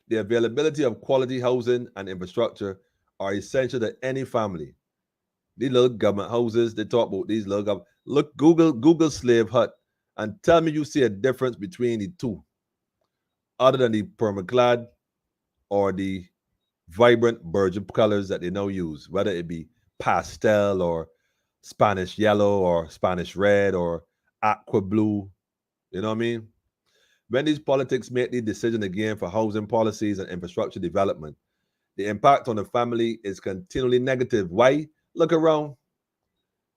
The availability of quality housing and infrastructure are essential to any family. These little government houses, they talk about these little government. Look, Google slave hut, and tell me you see a difference between the two, other than the permaclad or the vibrant burgeon colors that they now use, whether it be pastel or Spanish yellow or Spanish red or aqua blue. You know what I mean? When these politics make these decisions again for housing policies and infrastructure development, the impact on the family is continually negative. Why? Look around.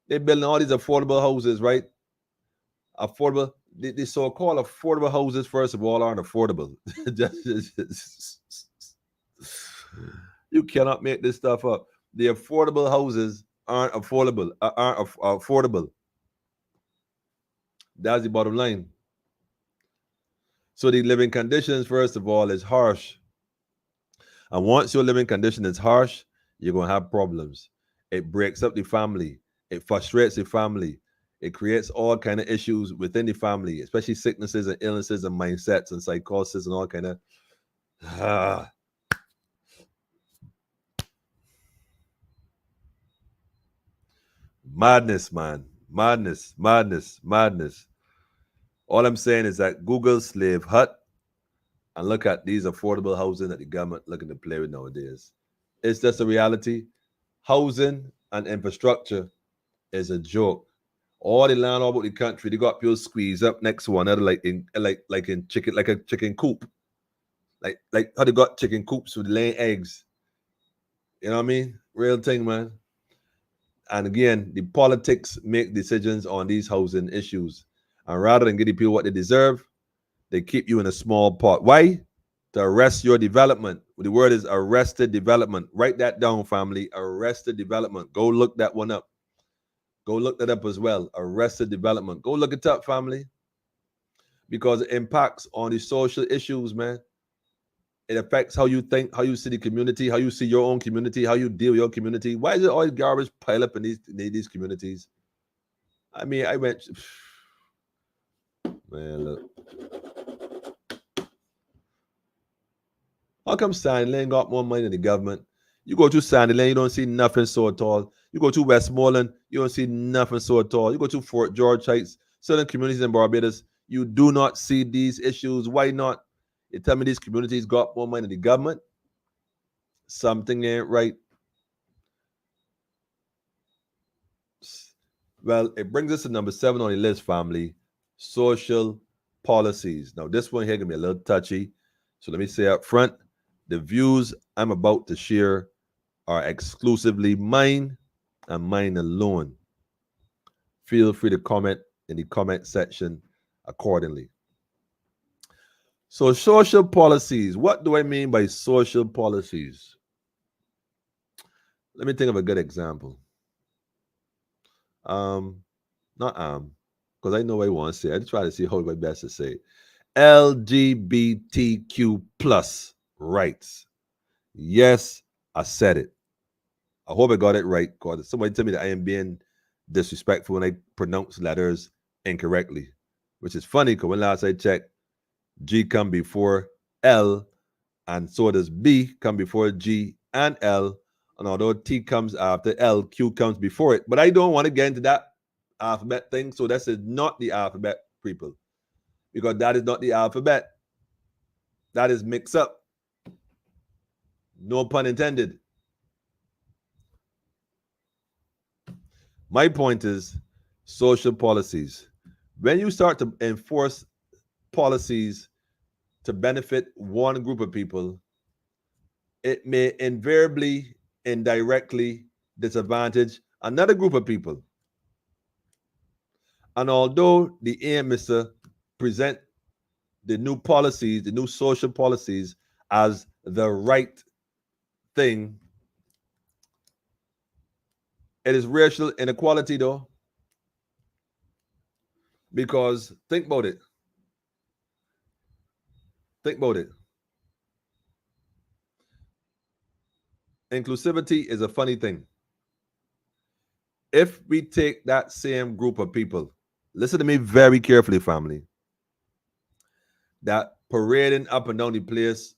They're building all these affordable houses, right? Affordable. The so-called affordable houses, first of all, aren't affordable. You cannot make this stuff up. The affordable houses aren't affordable. Affordable. That's the bottom line. So the living conditions, first of all, is harsh. And once your living condition is harsh, you're going to have problems. It breaks up the family. It frustrates the family. It creates all kind of issues within the family, especially sicknesses and illnesses and mindsets and psychosis and all kind of... Madness, man. Madness, madness, madness. All I'm saying is that Google slave hut and look at these affordable housing that the government looking to play with nowadays. It's just a reality. Housing and infrastructure is a joke. All the land all about the country, they got people squeezed up next to one another like in chicken, like a chicken coop. Like how they got chicken coops with laying eggs. You know what I mean? Real thing, man. And again, the politics make decisions on these housing issues. And rather than giving people what they deserve, they keep you in a small pot. Why? To arrest your development. The word is arrested development. Write that down, family. Arrested development. Go look that one up. Go look that up as well. Arrested development. Go look it up, family. Because it impacts on the social issues, man. It affects how you think, how you see the community, how you see your own community, how you deal with your community. Why is it all garbage pile up in these communities? I mean, I went... Man, look. How come Sandy Lane got more money than the government? You go to Sandy Lane, you don't see nothing so at all. You go to Westmoreland, you don't see nothing so at all. You go to Fort George Heights, certain communities in Barbados, you do not see these issues. Why not? You tell me these communities got more money than the government? Something ain't right. Well, it brings us to number 7 on the list, family. Social policies. Now, this one here can be a little touchy. So let me say up front, the views I'm about to share are exclusively mine and mine alone. Feel free to comment in the comment section accordingly. So social policies. What do I mean by social policies? Let me think of a good example. Because I know what I want to say. I just try to see how my best to say it. LGBTQ plus rights. Yes, I said it. I hope I got it right. Because somebody tell me that I am being disrespectful when I pronounce letters incorrectly, which is funny because when last I checked, G come before L And so does B come before G and L. And although T comes after L, Q comes before it. But I don't want to get into that alphabet thing. So this is not the alphabet, people. Because that is not the alphabet. That is mixed up. No pun intended. My point is social policies. When you start to enforce policies to benefit one group of people, it may invariably, indirectly disadvantage another group of people. And although the aim is to present the new policies, the new social policies, as the right thing, it is racial inequality, though. Because think about it. Think about it. Inclusivity is a funny thing. If we take that same group of people, listen to me very carefully, family, that parading up and down the place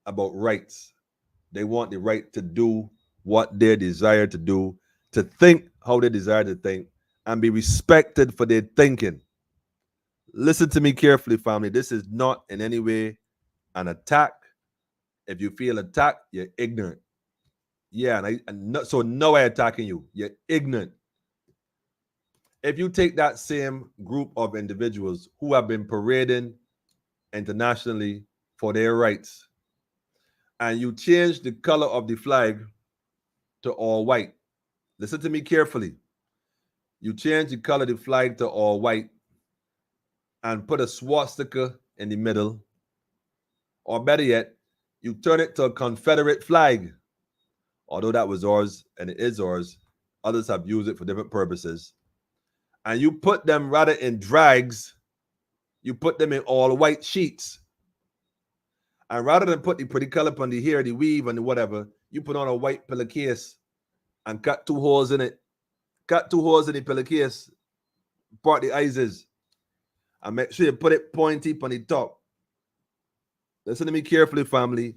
about rights. They want the right to do what they desire to do, to think how they desire to think, and be respected for their thinking. Listen to me carefully, family. This is not in any way an attack. If you feel attacked, you're ignorant. Yeah, so no way attacking you. You're ignorant. If you take that same group of individuals who have been parading internationally for their rights, and you change the color of the flag to all white. Listen to me carefully. You change the color of the flag to all white and put a swastika in the middle, or better yet, you turn it to a Confederate flag. Although that was ours and it is ours, others have used it for different purposes. And you put them rather in drags, you put them in all white sheets. And rather than put the pretty color on the hair, the weave, and the whatever, you put on a white pillowcase and cut 2 holes in it. Cut 2 holes in the pillowcase, part the eyes, and make sure you put it pointy on the top. Listen to me carefully, family.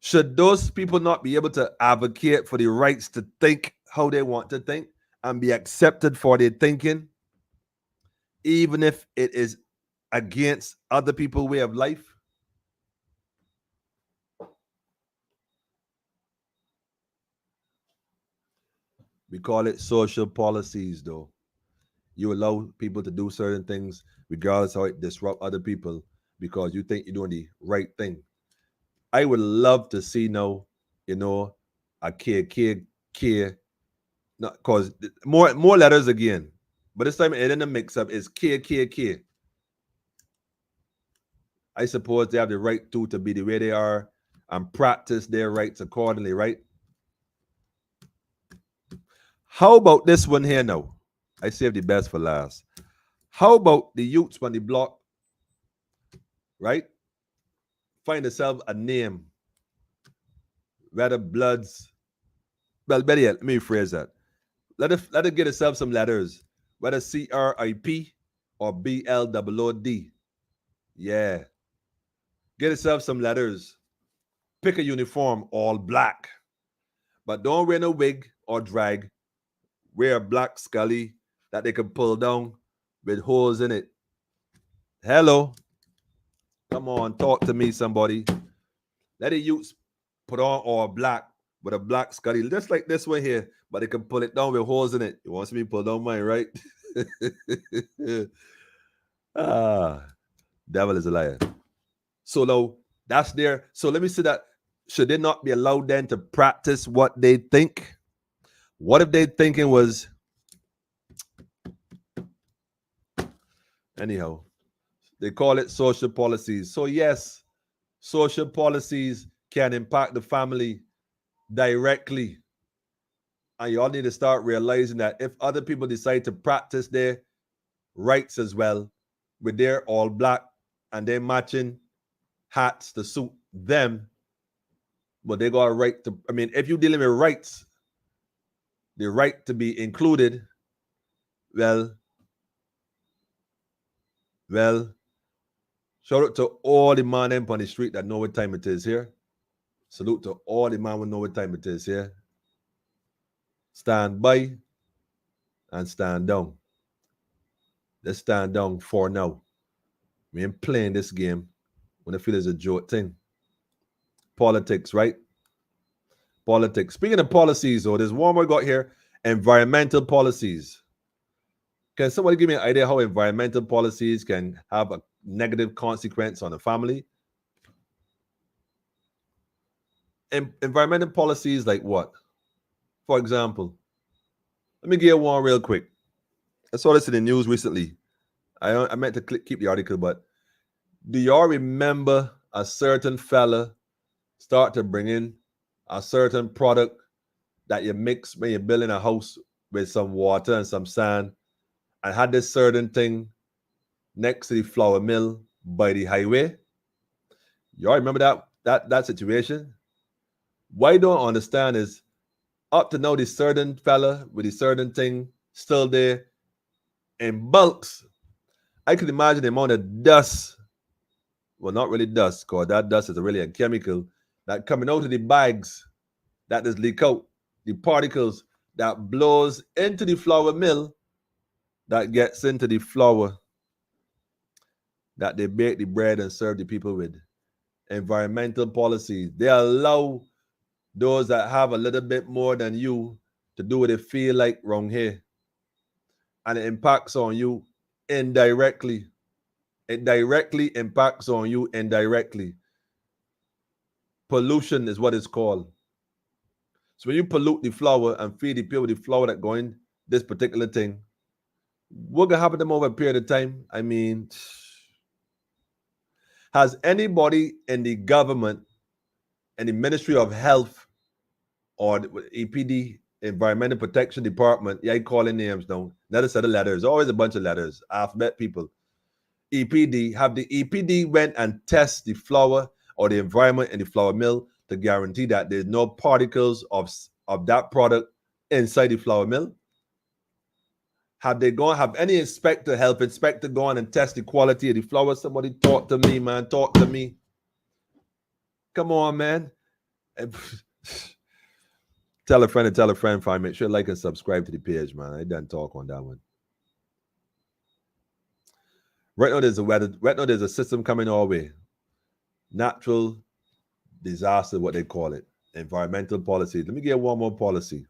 Should those people not be able to advocate for the rights to think how they want to think and be accepted for their thinking, even if it is against other people's way of life? We call it social policies, though. You allow people to do certain things regardless how it disrupt other people because you think you're doing the right thing. I would love to see now, a K, not cause more letters again, but this time it in the mix up is K. I suppose they have the right to be the way they are and practice their rights accordingly, right? How about this one here now? I saved the best for last. How about the youths on the block, right? Find yourself a name, whether Bloods. Well, better yet, let me rephrase that. Let it get itself some letters, whether CRIP or BLOOD. Yeah. Get yourself some letters. Pick a uniform, all black. But don't wear no wig or drag. Wear a black scully that they can pull down with holes in it. Hello. Come on, talk to me, somebody. Let the youths put on all black with a black scully, just like this one here, but they can pull it down with holes in it. You want me to pull down mine, right? Devil is a liar. So now that's there. So let me say that. Should they not be allowed then to practice what they think? What if they thinking was, anyhow, they call it social policies. So yes, social policies can impact the family directly. And you all need to start realizing that if other people decide to practice their rights as well, with their all black and their matching hats to suit them, but they got a right to, if you're dealing with rights, the right to be included, well, Shout out to all the man them on the street that know what time it is here. Salute to all the man who know what time it is here. Stand by and stand down. Let's stand down for now. We ain't playing this game when I feel it's a joke thing. Politics, right? Politics. Speaking of policies, though, there's one more got here. Environmental policies. Can somebody give me an idea how environmental policies can have a negative consequence on a family? Environmental policies like what? For example, let me give you one real quick. I saw this in the news recently. I meant to keep the article, but do y'all remember a certain fella start to bring in a certain product that you mix when you're building a house with some water and some sand, and had this certain thing next to the flour mill by the highway? Y'all remember that situation? What I don't understand is up to now, this certain fella with the certain thing still there in bulks. I can imagine the amount of dust. Well, not really dust, because that dust is really a chemical that coming out of the bags that is leak out. The particles that blows into the flour mill that gets into the flour that they bake the bread and serve the people with. Environmental policies. They allow those that have a little bit more than you to do what they feel like wrong here. And it impacts on you indirectly. It directly impacts on you indirectly. Pollution is what it's called. So when you pollute the flour and feed the people the flour that go in this particular thing, what gonna happen to them over a period of time? I mean, has anybody in the government, in the Ministry of Health or the EPD, Environmental Protection Department, yeah, I calling names now, another set of letters, always a bunch of letters, alphabet people. EPD, have the EPD went and test the flour or the environment in the flour mill to guarantee that there's no particles of that product inside the flour mill? Have they gone, have any health inspector gone and test the quality of the flour? Somebody talk to me, man. Talk to me. Come on, man. Tell a friend and tell a friend. Fine. Make sure like and subscribe to the page, man. I done talk on that one. Right now, there's a system coming our way. Natural disaster, what they call it. Environmental policy. Let me get one more policy.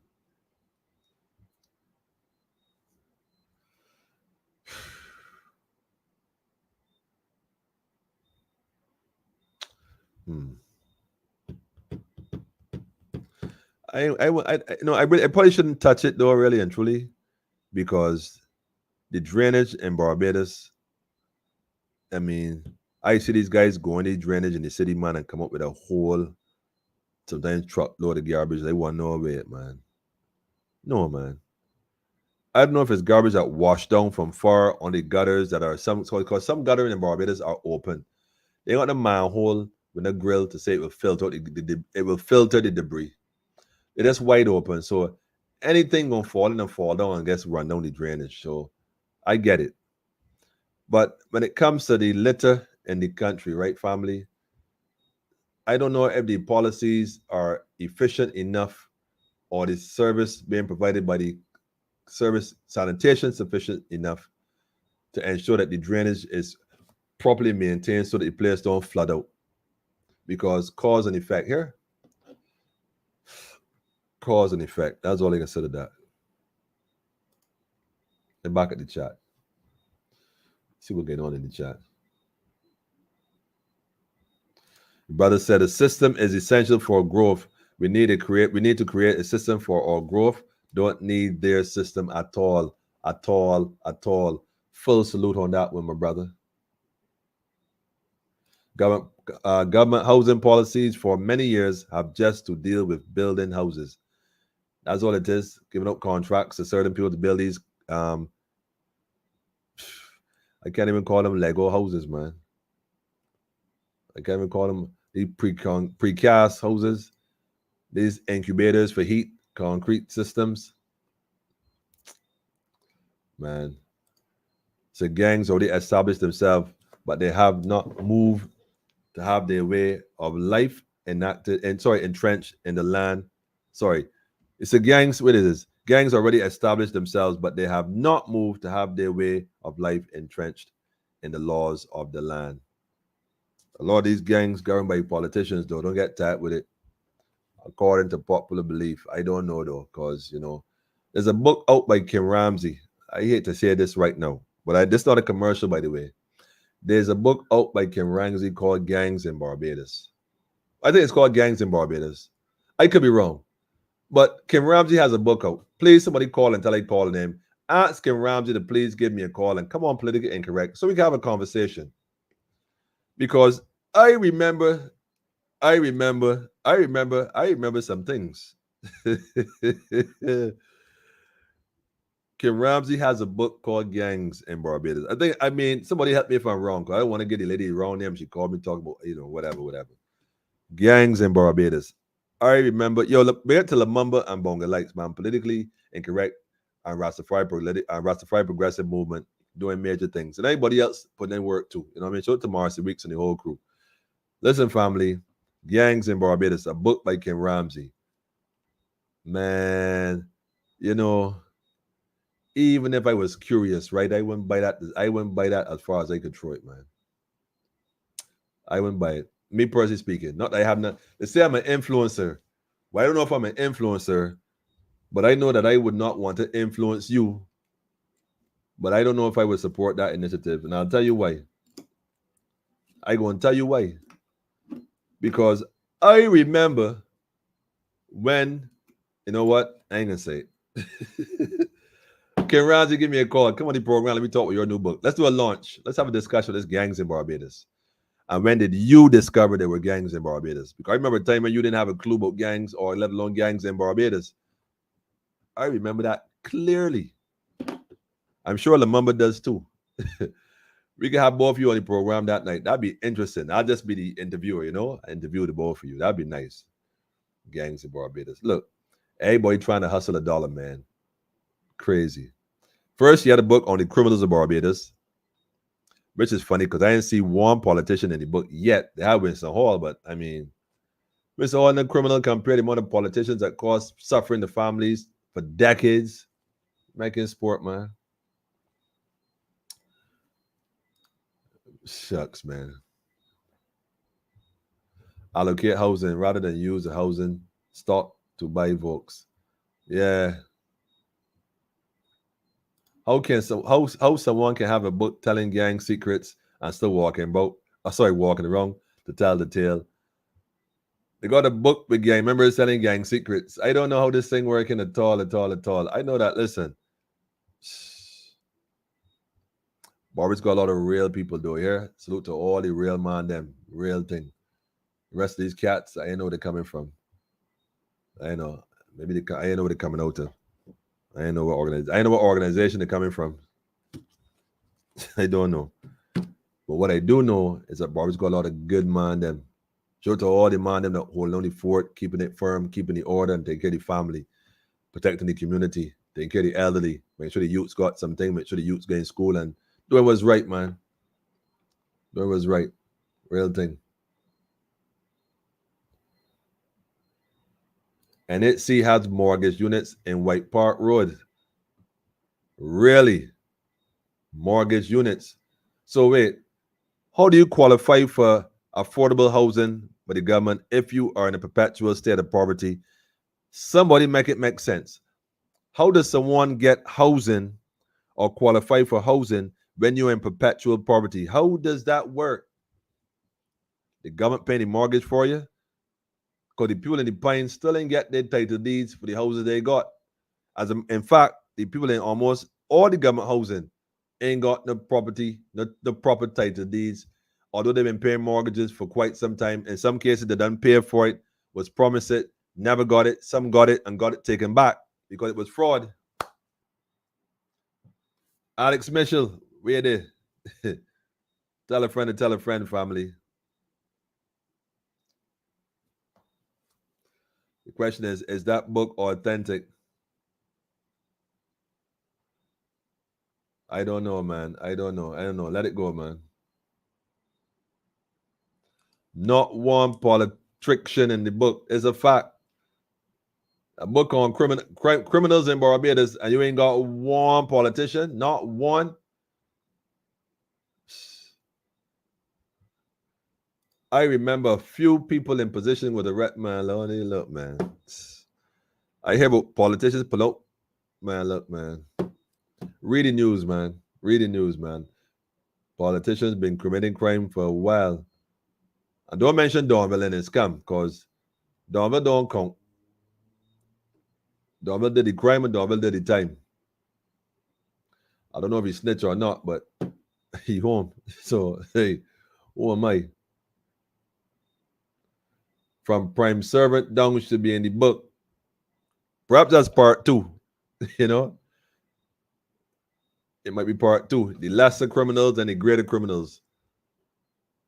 I probably shouldn't touch it though, really and truly, because the drainage in Barbados, I mean, I see these guys go in the drainage in the city, man, and come up with a whole, sometimes truckload of garbage. They want to know about it, man. No, man. I don't know if it's garbage that washed down from far on the gutters that are because some gutters in Barbados are open. They got a manhole with a grill to say it will filter the debris. It is wide open, so anything gonna fall in and fall down and gets run down the drainage. So I get it. But when it comes to the litter in the country, right, family, I don't know if the policies are efficient enough or the service being provided by the service sanitation sufficient enough to ensure that the drainage is properly maintained so that the place don't flood out. Because cause and effect here. Cause and effect. That's all I can say to that. And back at the chat. See what's going on in the chat. The brother said a system is essential for growth. We need to create a system for our growth. Don't need their system at all. At all. At all. Full salute on that one, my brother. Government housing policies for many years have just to deal with building houses. That's all it is. Giving up contracts to certain people to build these. I can't even call them Lego houses, man. I can't even call them the precast houses. These incubators for heat, concrete systems. Man. So gangs already established themselves but they have not moved to have their way of life entrenched in the land. Sorry, it's a gangs. What it is? Gangs already established themselves, but they have not moved to have their way of life entrenched in the laws of the land. A lot of these gangs governed by politicians, though. Don't get tight with it. According to popular belief, I don't know though, because there's a book out by Kim Ramsey. I hate to say this right now, but this is not a commercial, by the way. There's a book out by Kim Ramsey called Gangs in Barbados. I think it's called Gangs in Barbados. I could be wrong. But Kim Ramsey has a book out. Please, somebody call until I call him. Ask Kim Ramsey to please give me a call and come on Politically Incorrect so we can have a conversation. Because I remember some things. Kim Ramsey has a book called Gangs in Barbados. Somebody help me if I'm wrong, because I don't want to get the lady wrong name. She called me talking about, whatever. Gangs in Barbados. I remember, big up to Lamumba and Bonga Lights, man. Politically Incorrect and Rastafari Progressive Movement doing major things. And anybody else putting in work too. You know what I mean? Shout out to Marcy Weeks and the whole crew. Listen, family, Gangs in Barbados, a book by Kim Ramsey. Man, even if I was curious, right? I wouldn't buy that as far as I could throw it, man. I wouldn't buy it. Me personally speaking. Not that I have not. They say I'm an influencer. Well, I don't know if I'm an influencer, but I know that I would not want to influence you. But I don't know if I would support that initiative. And I'll tell you why. I go and tell you why. Because I remember when, you know what? I ain't gonna say it. Kim Ramsey, give me a call. Come on the program. Let me talk with your new book. Let's do a launch. Let's have a discussion with this Gangs in Barbados. And when did you discover there were gangs in Barbados? Because I remember a time when you didn't have a clue about gangs or let alone gangs in Barbados. I remember that clearly. I'm sure Lamumba does too. We can have both of you on the program that night. That'd be interesting. I'll just be the interviewer, I interview the both of you. That'd be nice. Gangs in Barbados. Look, everybody trying to hustle $1, man. Crazy. First, you had a book on the criminals of Barbados, which is funny because I didn't see one politician in the book yet. They have Winston Hall, but Winston Hall and the criminal compared to amount of politicians that caused suffering to families for decades. Making sport, man. Shucks, man. Allocate housing rather than use the housing stock to buy votes. Yeah. How someone can have a book telling gang secrets and still walking around to tell the tale? They got a book with gang members telling gang secrets. I don't know how this thing working at all. I know that. Listen, Barbados got a lot of real people though here. Salute to all the real man, them real thing. The rest of these cats, I ain't know where they're coming from. I know. I ain't know where they're coming out of. I ain't know what organization they're coming from. I don't know. But what I do know is that Barbados got a lot of good man them. Show to all the man them that hold on the fort, keeping it firm, keeping the order, and taking care of the family, protecting the community, taking care of the elderly, making sure the youths got something, make sure the youths get in school and doing what's right, man. Doing what's right. Real thing. And it has mortgage units in White Park Road. Really? Mortgage units. So wait, how do you qualify for affordable housing by the government if you are in a perpetual state of poverty? Somebody make it make sense. How does someone get housing or qualify for housing when you're in perpetual poverty? How does that work? The government paying the mortgage for you? Because the people in the pines still ain't get their title deeds for the houses they got. In fact, the people in almost all the government housing ain't got the property, the proper title deeds. Although they've been paying mortgages for quite some time. In some cases, they done pay for it, was promised it, never got it. Some got it and got it taken back because it was fraud. Alex Mitchell, where they? Tell a friend, family. The question is that book authentic? I don't know, man. I don't know. Let it go, man. Not one politician in the book. It's a fact. A book on criminals in Barbados, and you ain't got one politician, not one. I remember a few people in position with a red man. Look, man. I hear about politicians pull out. Man, look, man. Read the news, man. Read the news, man. Politicians been committing crime for a while. And don't mention Donville in his scam, because Donville don't count. Donville did the crime and Donville did the time. I don't know if he snitched or not, but he home. So, hey, who am I? From prime servant down should be in the book. Perhaps that's part 2, you know? It might be part 2. The lesser criminals and the greater criminals.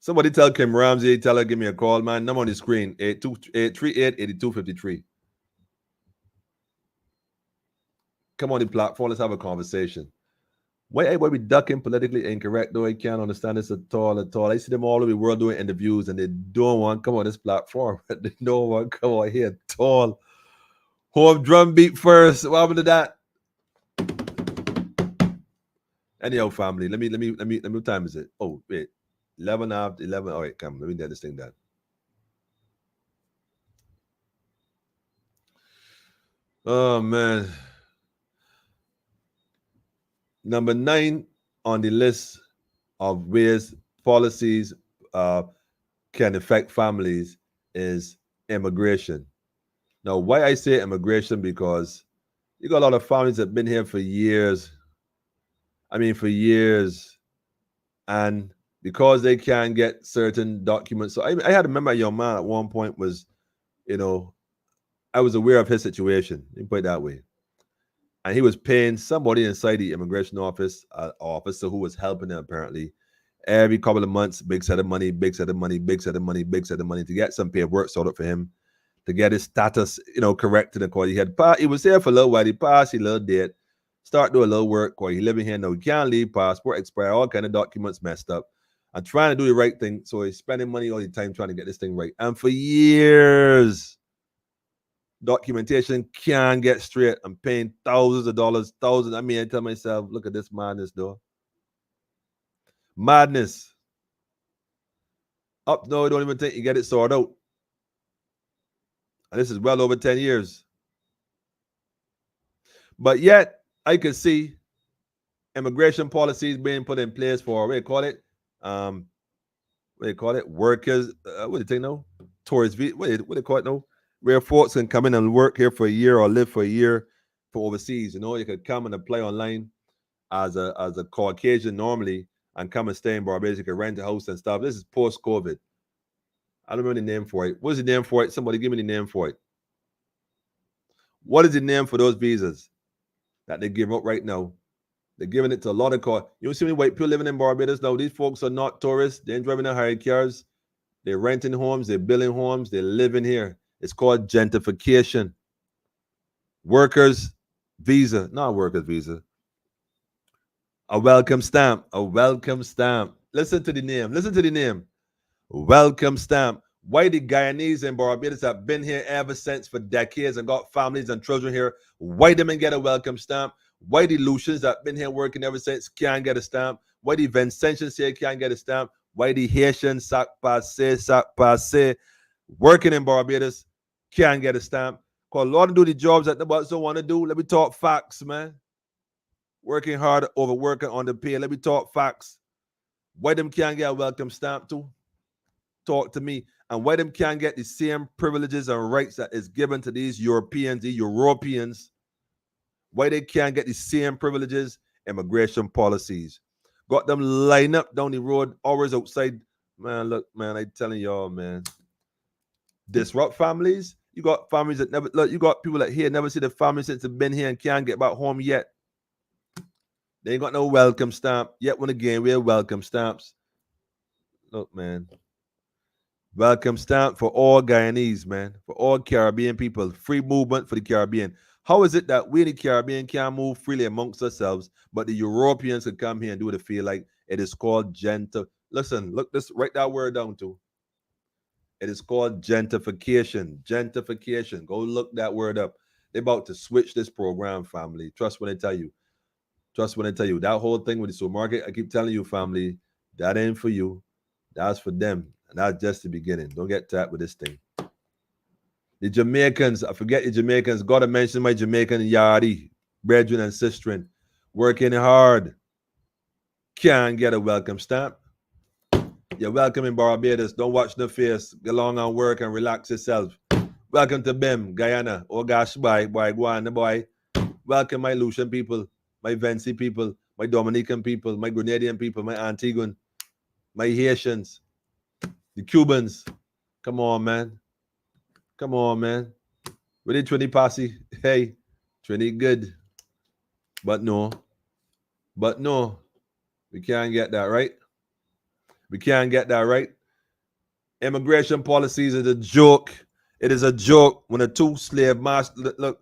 Somebody tell Kim Ramsey, tell her, give me a call, man. Number on the screen, 838-8253. Come on the platform, let's have a conversation. Why everybody be ducking politically incorrect, though? I can't understand this at all. I see them all over the world doing interviews, and they don't want to come on this platform. They don't want to come on here at all. Home drum beat first. What happened to that? Anyhow, family, let me, what time is it? Oh, wait. 11 after 11. All right, come. Let me get this thing done. Oh, man. Number 9 on the list of ways policies can affect families is immigration. Now, why I say immigration? Because you got a lot of families that have been here for years. For years. And because they can't get certain documents. So I had to remember a young man at one point was, I was aware of his situation. Let me put it that way. And he was paying somebody inside the immigration office, officer who was helping him apparently, every couple of months, big set of money to get some paperwork sorted for him, to get his status, corrected. Because he was here for a little while, he passed, he little dead, start doing a little work, because he living here now, he can't leave, passport expired, all kind of documents messed up, and trying to do the right thing. So he's spending money all the time trying to get this thing right. And for years, documentation can't get straight. I'm paying thousands of dollars, I tell myself, look at this madness, though. Madness. Up no, don't even think you get it sorted out. And this is well over 10 years. But yet, I could see immigration policies being put in place for, what do you call it? Workers, what do you think now? Tourist, what do they call it now? Where folks can come in and work here for a year or live for a year for overseas. You could come and apply online as a Caucasian normally and come and stay in Barbados. You could rent a house and stuff. This is post-COVID. I don't remember the name for it. What is the name for it? Somebody give me the name for it. What is the name for those visas that they give up right now? They're giving it to a lot of cars. You don't see many white people living in Barbados now. These folks are not tourists. They ain't driving in hired cars. They're renting homes. They're building homes. They're living here. It's called gentrification. Workers visa. Not workers visa. A welcome stamp. A welcome stamp. Listen to the name. Welcome stamp. Why the Guyanese and Barbados have been here ever since for decades and got families and children here, why them and get a welcome stamp? Why the Lucians that been here working ever since can't get a stamp? Why the Vincentians here can't get a stamp? Why the Haitians, sac passe, working in Barbados can't get a stamp? Because a lot of do the jobs that the boss don't want to do. Let me talk facts, man. Working hard, overworking on the pay. Let me talk facts. Why them can't get a welcome stamp too? Talk to me. And why them can't get the same privileges and rights that is given to these Europeans, why they can't get the same privileges? Immigration policies. Got them line up down the road, hours outside. Man, look, man, I'm telling y'all, man. Disrupt families. You got families that never, look, you got people that here never see the family since they've been here and can't get back home yet. They ain't got no welcome stamp. Yet when again, we have welcome stamps. Look, man. Welcome stamp for all Guyanese, man. For all Caribbean people. Free movement for the Caribbean. How is it that we in the Caribbean can't move freely amongst ourselves, but the Europeans can come here and do what they feel like? It is called gentle. Listen, look this, write that word down too. It is called gentrification. Gentrification. Go look that word up. They're about to switch this program, family. Trust when I tell you. Trust when I tell you. That whole thing with the supermarket, I keep telling you, family, that ain't for you. That's for them. And that's just the beginning. Don't get tapped with this thing. The Jamaicans, I forget the Jamaicans. Gotta mention my Jamaican yardie, brethren and sisterin, working hard. Can't get a welcome stamp. You're welcome in Barbados. Don't watch the face. Get along and work and relax yourself. Welcome to BIM, Guyana. Oh gosh, boy, go on, boy. Welcome my Lucian people, my Venci people, my Dominican people, my Grenadian people, my Antiguan, my Haitians, the Cubans. Come on, man. Come on, man. With the Trini posse. Hey, Trini good. But no. We can't get that right. We can't get that right. Immigration policies is a joke. It is a joke when a two slave master, look,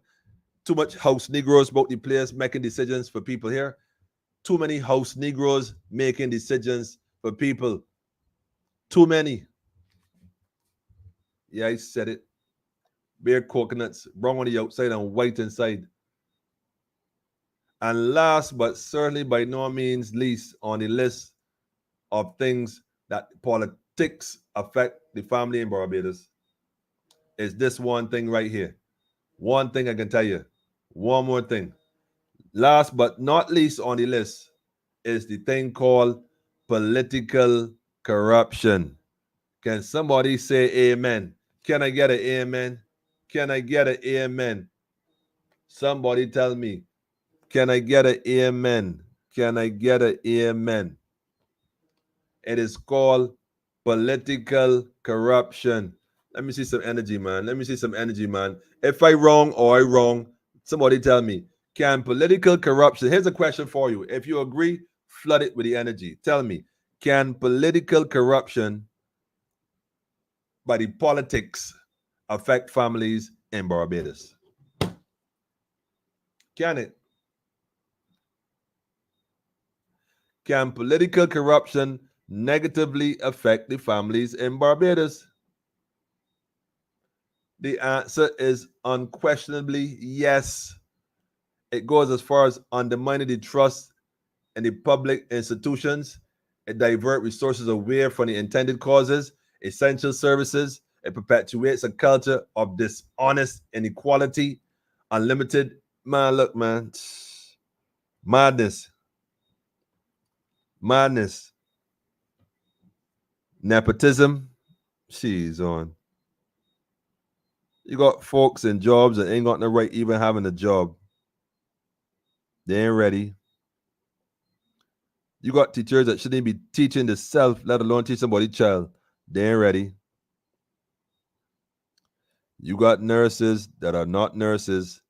too much house Negroes about the place making decisions for people here. Too many house Negroes making decisions for people. Too many. Yeah, I said it. Bare coconuts, brown on the outside and white inside. And last but certainly by no means least on the list of things that politics affect the family in Barbados is this one thing right here. One thing I can tell you. One more thing. Last but not least on the list is the thing called political corruption. Can somebody say amen? Can I get an amen? Can I get an amen? Somebody tell me. Can I get an amen? Can I get an amen? It is called political corruption. Let me see some energy, man. Let me see some energy, man. If I wrong or I wrong, somebody tell me. Can political corruption, here's a question for you. If you agree, flood it with the energy. Tell me, can political corruption by the politics affect families in Barbados? Can it? Can political corruption negatively affect the families in Barbados? The answer is unquestionably yes. It goes as far as undermining the trust in the public institutions. It diverts resources away from the intended causes, essential services. It perpetuates a culture of dishonest inequality, unlimited. Man, look, man. Madness. Nepotism. She's on. You got folks in jobs that ain't got no right even having a job. They ain't ready. You got teachers that shouldn't be teaching themselves, let alone teach somebody's child. They ain't ready. You got nurses that are not nurses,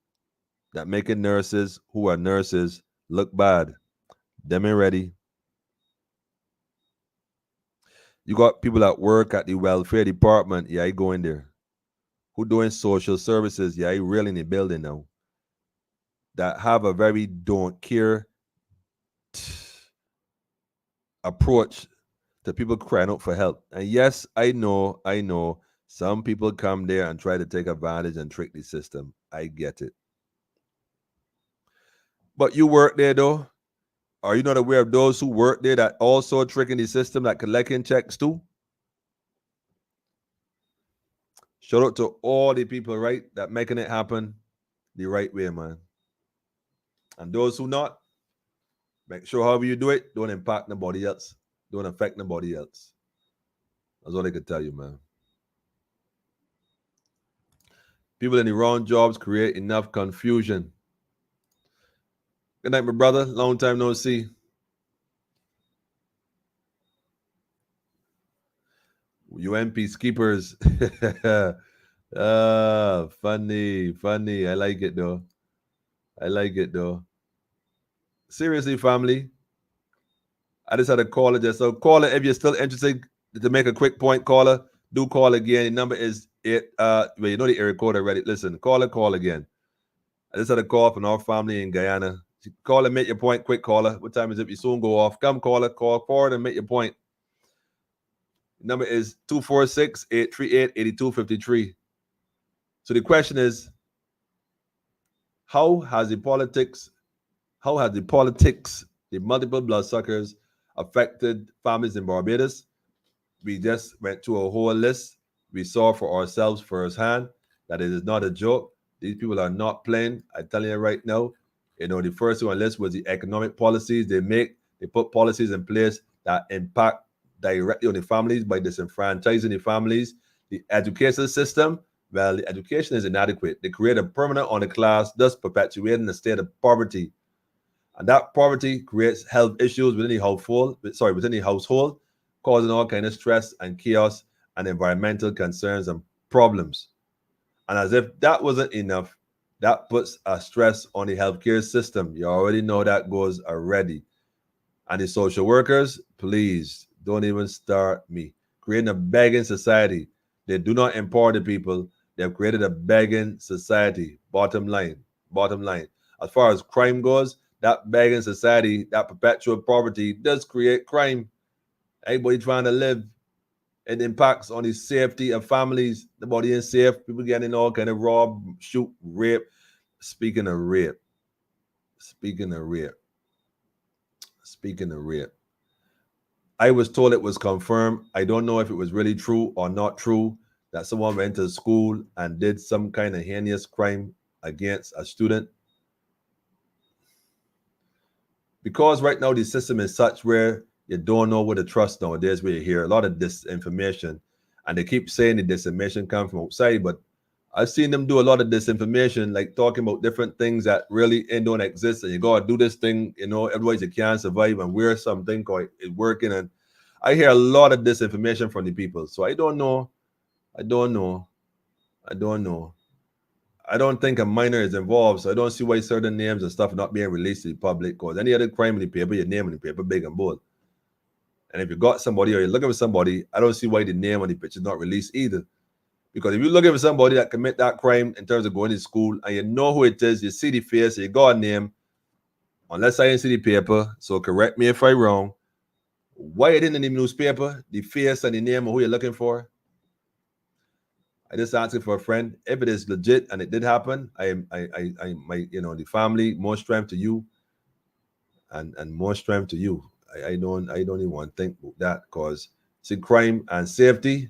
that making nurses who are nurses look bad. Them ain't ready. You got people that work at the welfare department. Yeah, I go in there. Who doing social services? Yeah, I really in the building now. That have a very don't care approach to people crying out for help. And yes, I know some people come there and try to take advantage and trick the system. I get it. But you work there though. Are you not aware of those who work there that also tricking the system, that collecting checks too? Shout out to all the people, right, that making it happen the right way, man. And those who not, make sure however you do it, don't impact nobody else. Don't affect nobody else. That's all I can tell you, man. People in the wrong jobs create enough confusion. Good night, my brother. Long time no see. UN peacekeepers. Funny. I like it though. Seriously, family. I just had a caller just so caller. If you're still interested to make a quick point, caller, do call again. The number is it. Well, you know the area code already. Listen, call again. I just had a call from our family in Guyana. Call and make your point, quick caller. What time is it? You soon go off. Come caller, call forward and make your point. Number is 246-838-8253. So the question is, how has the politics, the multiple bloodsuckers affected families in Barbados? We just went through a whole list. We saw for ourselves firsthand that it is not a joke. These people are not playing. I'm telling you right now. The first one on the list was the economic policies they make. They put policies in place that impact directly on the families by disenfranchising the families. The education system, well, the education is inadequate. They create a permanent underclass, thus perpetuating a state of poverty. And that poverty creates health issues within the household, causing all kind of stress and chaos and environmental concerns and problems. And as if that wasn't enough, that puts a stress on the healthcare system. You already know that goes already. And the social workers, please don't even start me. Creating a begging society. They do not empower the people. They've created a begging society. Bottom line. As far as crime goes, that begging society, that perpetual poverty does create crime. Everybody trying to live. It impacts on the safety of families. The body is safe. People getting all kind of rob, shoot, rape. Speaking of rape. I was told it was confirmed. I don't know if it was really true or not true that someone went to school and did some kind of heinous crime against a student. Because right now the system is such where you don't know what to trust nowadays, where you hear a lot of disinformation. And they keep saying the disinformation comes from outside, but I've seen them do a lot of disinformation, like talking about different things that really don't exist. And you gotta do this thing, otherwise you can't survive and wear something called it's working. And I hear a lot of disinformation from the people. So I don't know. I don't think a minor is involved, so I don't see why certain names and stuff are not being released to the public. Because any other crime in the paper, your name in the paper, big and bold. And if you got somebody or you're looking for somebody, I don't see why the name on the picture is not released either. Because if you're looking for somebody that commit that crime in terms of going to school and you know who it is, you see the face, you got a name, unless I didn't see the paper, so correct me if I'm wrong, why it in the newspaper, the face and the name of who you're looking for? I just asking for a friend. If it is legit and it did happen, I the family, more strength to you, and more strength to you. I don't even want to think about that because see crime and safety.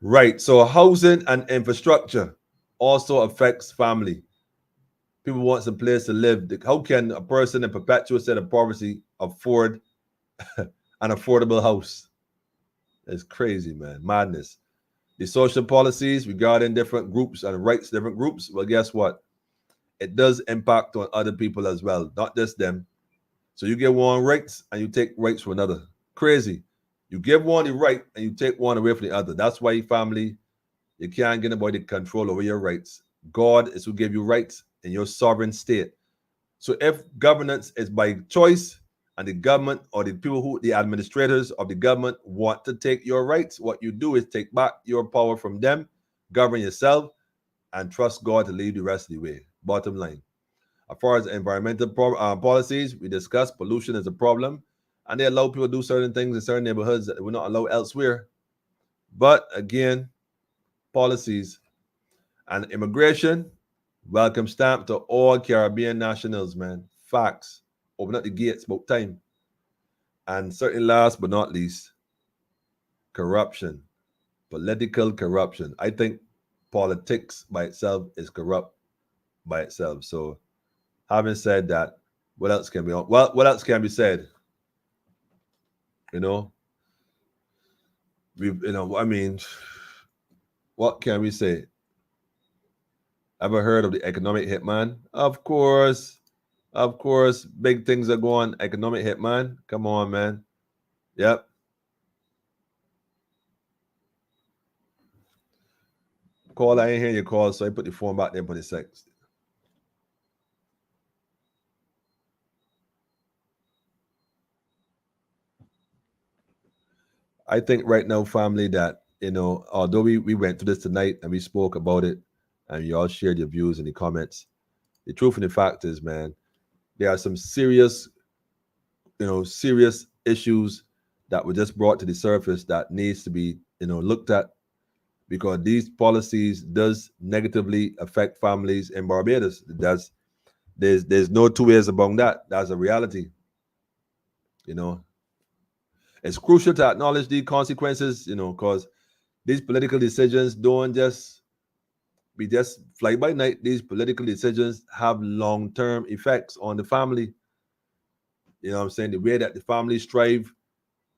Right. So housing and infrastructure also affects family. People want some place to live. How can a person in perpetual state of poverty afford an affordable house? It's crazy, man. Madness. The social policies regarding different groups and rights, different groups, well, guess what? It does impact on other people as well, not just them. So you give one rights and you take rights from another. Crazy. You give one the right and you take one away from the other. That's why family, you can't get nobody control over your rights. God is who gave you rights in your sovereign state. So if governance is by choice and the government or the people the administrators of the government want to take your rights, what you do is take back your power from them, govern yourself, and trust God to lead the rest of the way. Bottom line. As far as environmental policies, we discussed pollution is a problem, and they allow people to do certain things in certain neighborhoods that they will not allow elsewhere. But again, policies and immigration, welcome stamp to all Caribbean nationals, man. Facts. Open up the gates about time. And certainly last but not least, corruption. Political corruption. I think politics by itself is corrupt by itself. So having said that, what else can be what else can be said? What can we say? Ever heard of the economic hitman? Of course. Big things are going. Economic hitman. Come on, man. Yep. Call, I ain't hearing your call, so I put the phone back there for the sex. I think right now, family, that, although we went through this tonight and we spoke about it and you all shared your views in the comments, the truth and the fact is, man, there are some serious issues that were just brought to the surface that needs to be, looked at, because these policies does negatively affect families in Barbados. There's no two ways about that. That's a reality. It's crucial to acknowledge the consequences, because these political decisions don't just fly by night. These political decisions have long-term effects on the family. You know what I'm saying? The way that the family strive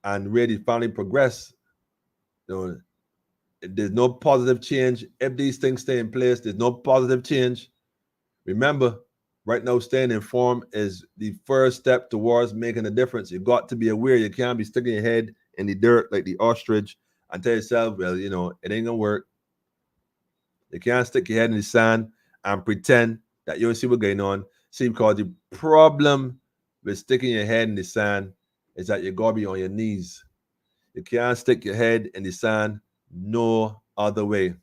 and the way the family progress, there's no positive change. If these things stay in place, there's no positive change. Remember, right now, staying informed is the first step towards making a difference. You got to be aware. You can't be sticking your head in the dirt like the ostrich and tell yourself, well, it ain't gonna work. You can't stick your head in the sand and pretend that you don't see what's going on. See, because the problem with sticking your head in the sand is that you gotta be on your knees. You can't stick your head in the sand no other way.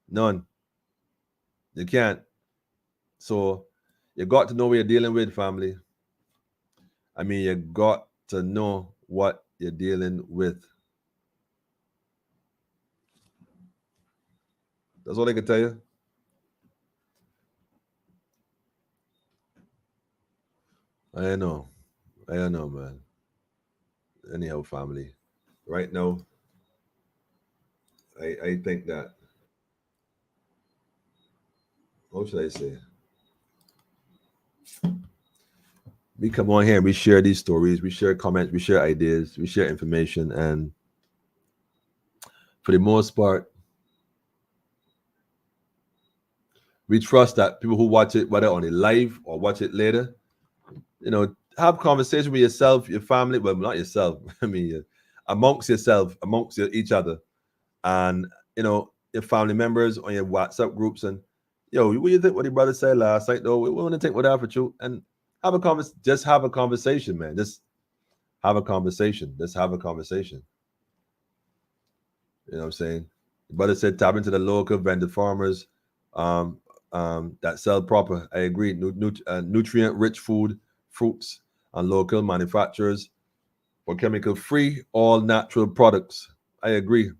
None. You can't. So you got to know what you're dealing with, family. I mean, you got to know what you're dealing with. That's all I can tell you. I know, man. Anyhow, family. Right now, I think that, what should I say? We come on here and we share these stories, we share comments, we share ideas, we share information, and for the most part, we trust that people who watch it, whether on the live or watch it later, have conversation with yourself, your family, well, not yourself, I mean, amongst yourself, amongst each other, and, your family members on your WhatsApp groups, and, what do you think what your brother said last night, though? We want to take what out for you, and have a just have a conversation, man. Just have a conversation. Let's have a conversation. You know what I'm saying? Your brother said tap into the local vendor farmers that sell proper. I agree. Nutrient-rich food, fruits, and local manufacturers or chemical-free, all natural products. I agree.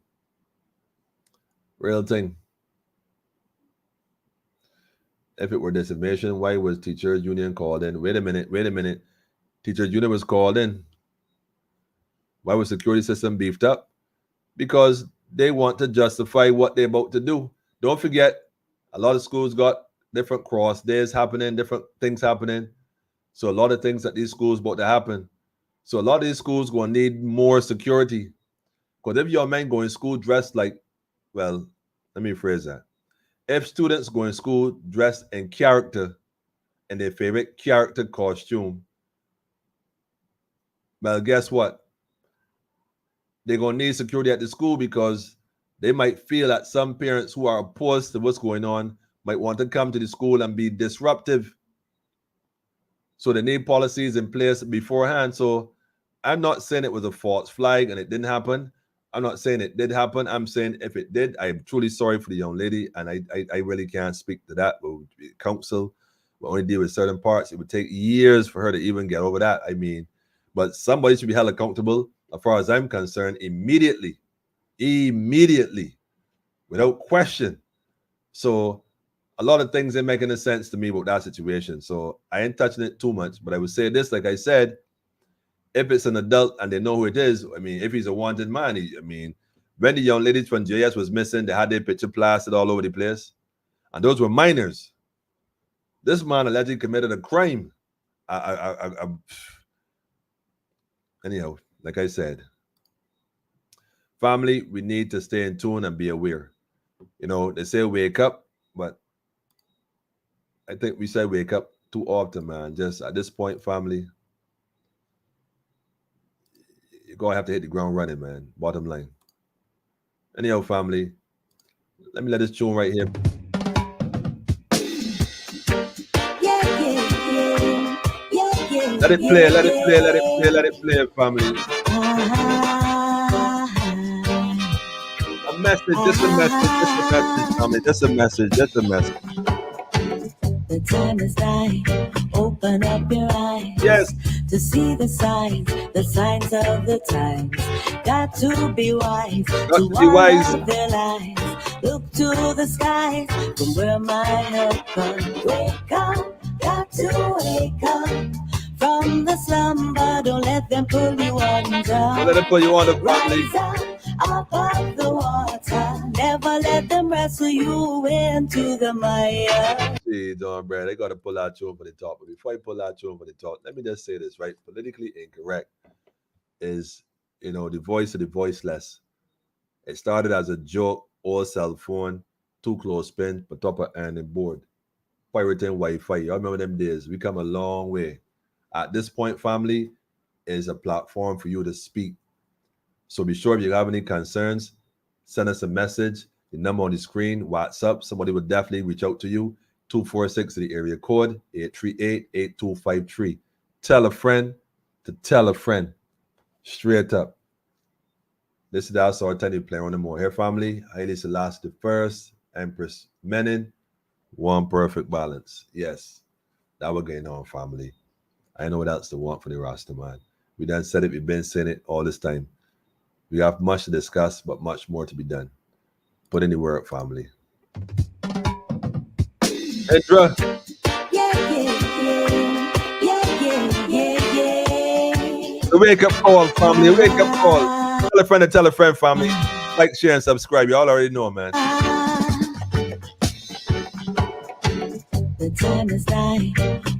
Real thing. If it were disinformation, why was teachers union called in? Wait a minute. Teachers union was called in. Why was security system beefed up? Because they want to justify what they're about to do. Don't forget, a lot of schools got different cross days happening, different things happening. So a lot of things that these schools about to happen. So a lot of these schools going to need more security. Because if your men go in school dressed like, well, let me phrase that. If students go in school dressed in character, in their favorite character costume, well, guess what? They're going to need security at the school, because they might feel that some parents who are opposed to what's going on might want to come to the school and be disruptive. So they need policies in place beforehand. So I'm not saying it was a false flag and it didn't happen. I'm not saying it did happen. I'm saying if it did, I'm truly sorry for the young lady, and I really can't speak to that. But council will only deal with certain parts. It would take years for her to even get over that. I mean, but somebody should be held accountable, as far as I'm concerned, immediately, without question. So a lot of things ain't making sense to me about that situation. So I ain't touching it too much, but I would say this, like I said, if it's an adult and they know who it is, I mean, if he's a wanted man, when the young ladies from JS was missing, they had their picture plastered all over the place. And those were minors. This man allegedly committed a crime. Anyhow, like I said, family, we need to stay in tune and be aware. They say wake up, but I think we say wake up too often, man. Just at this point, family, you're going to have to hit the ground running, man. Bottom line. Anyhow, family, let me let this tune right here. Let it play, family. A message, just a message, family. Just a message. The time is nigh. Open Open up your eyes. Yes. To see the signs of the times. Got to be wise. To be wise. Of their lives. Look to the skies from where my help comes. Wake up, got to wake up from the slumber. Don't let them pull you under. Don't let them pull you under, family. Above the water, never let them wrestle you into the mire. See, Don Brad, they got to pull out you over the top. But before you pull out you over the top, let me just say this, right? Politically incorrect is, the voice of the voiceless. It started as a joke, old cell phone, too close pin, but top of and board. Pirating Wi-Fi. I remember them days. We come a long way. At this point, family is a platform for you to speak. So be sure if you have any concerns, send us a message. The number on the screen, WhatsApp. Somebody will definitely reach out to you. 246 to the area code, 838-8253. Tell a friend to tell a friend. Straight up. This is the alternative player on the more. Here, family. Haile Selassie the First, Empress Menin. One perfect balance. Yes. That we're getting on, family. I know that's the one for the Rasta, man. We done said it. We've been saying it all this time. We have much to discuss, but much more to be done. Put in the work, family. Edra. Yeah. The wake up call, family. Wake up call. Tell a friend, family. Like, share, and subscribe. You all already know, man. The time is right.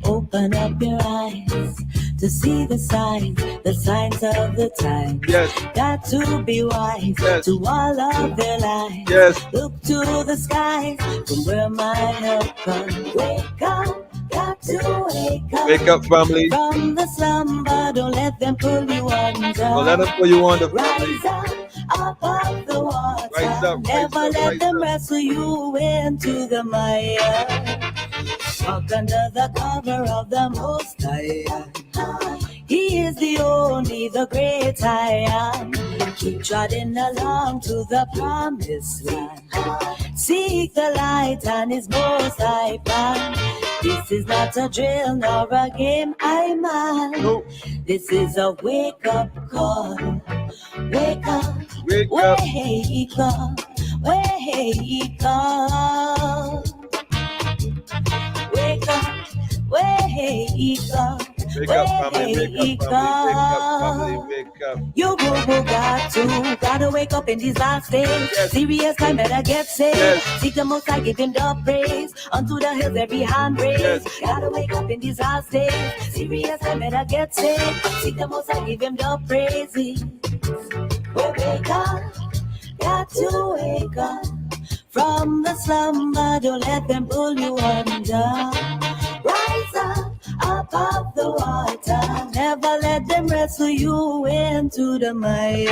Open up your eyes to see the signs of the times. Yes. Got to be wise to all of their lives. Yes. Look to the skies from where my help comes. Wake up, got to wake up. Wake up, family. From the slumber, don't let them pull you under. Don't let them pull you under, family. Rise up above the water. Rise up, Never let them wrestle you into the mire. Walk under the cover of the Most High. He is the only, the great I am. Keep trotting along to the promised land. Seek the light and His Most High plan. This is not a drill nor a game, I'm man. Nope. This is a wake-up call. Wake up, Wake up. wake up, wake up. Wake up, wake up. Wake up, family. Wake up, family. Wake up. You gotta wake up in these last days. Yes. Serious time, better get saved. Yes. Seek the Most High, give Him the praise. Unto the hills, every hand raised. Yes. Gotta wake up in these last days. Serious time, better get saved. Seek the Most High, give Him the praise. Wake up, got to wake up from the slumber. Don't let them pull you under. Rise up above the water. Never let them wrestle you into the mire.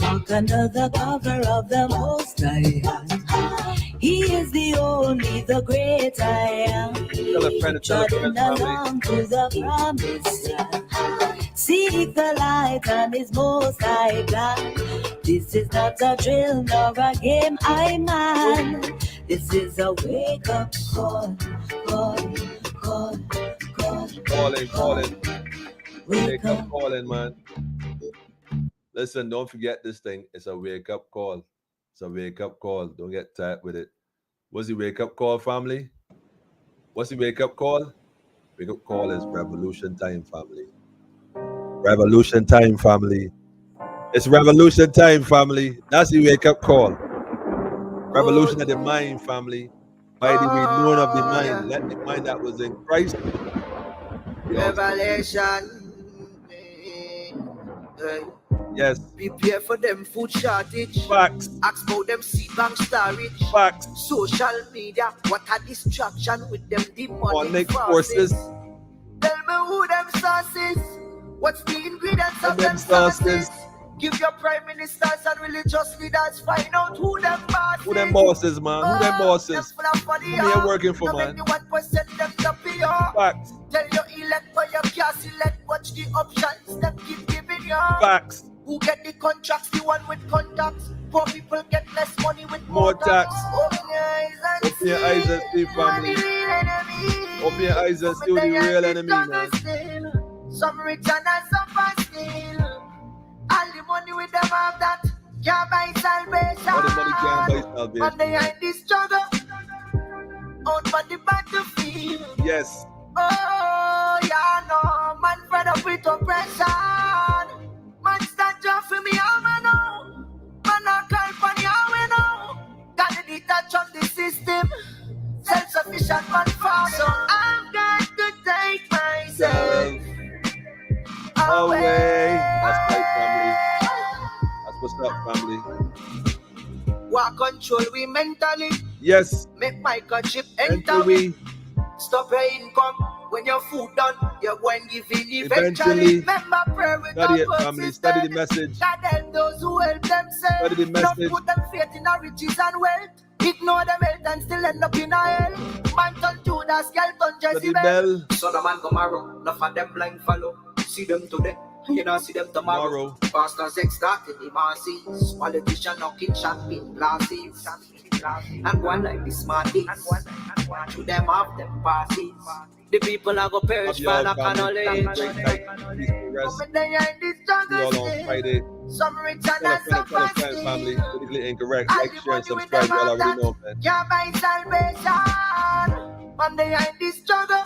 Walk under the cover of the Most High. He is the only, the great I am. Tell a friend, Trotting family. along to the promised land. Seek the light and His Most High plan. This is not a drill nor a game, I man. This is a wake-up call. Calling. Wake up. Calling, man. Listen, don't forget this thing. It's a wake-up call. It's a wake-up call. Don't get tired with it. What's the wake-up call, family? What's the wake-up call? Wake-up call is revolution time, family. Revolution time, family. It's revolution time, family. That's the wake-up call. Revolution of the mind, family. By the renewing of the mind. Let the mind that was in Christ. Revelation. Yes. Prepare for them food shortage. Facts. Ask about them seed bank storage. Facts. Social media. What a distraction with them demonic forces. Tell me who them sources. What's the ingredients of them sauces? sauces? Give your prime ministers and religious leaders. Find out who them bosses. Who them bosses, man? Who them bosses? Who they working for, man? Them to PR. Facts. Tell your elect for your can't select. Watch the options that keep giving you. Facts. Who get the contracts? The one with contacts. Poor people get less money with More tax. Open your eyes and Open your eyes and see, family. Who are the real enemies? Open your eyes and see the real enemy, man. Some rich and some fast still. All the money with them have that can't buy salvation. All the money can't buy salvation. But they ain't this struggle out on the battlefield. Yes. Oh, yeah, no, man fed up with oppression. Man stand up for me, I'm a no. Man, I call for you, I'm a no. Gotta detach on the system. Self-sufficient man for so I've got to take myself away. That's right, family. That's what's up, family. What control we mentally? Yes. Make my chip enter we. Stop your income when your food done. You're going giving eventually. Remember prayer with study it, family. Study the message. God help those who help themselves. Study the message. Don't put them faith in our riches and wealth. Ignore them health and still end up in a hell. Man turn Judas, girl turn Jezebel. Son of man tomorrow, enough of them blind follow. See them today, you know see them tomorrow. Pastors extorting the masses. Politician knocking champagne glasses. And one like the smarties. To them have them passes. The people are go perish for lack of knowledge. Some rich and some fasting. Family, politically incorrect. Like, share, and subscribe. You all already know, man. Can't buy salvation. Man, they ain't this struggle.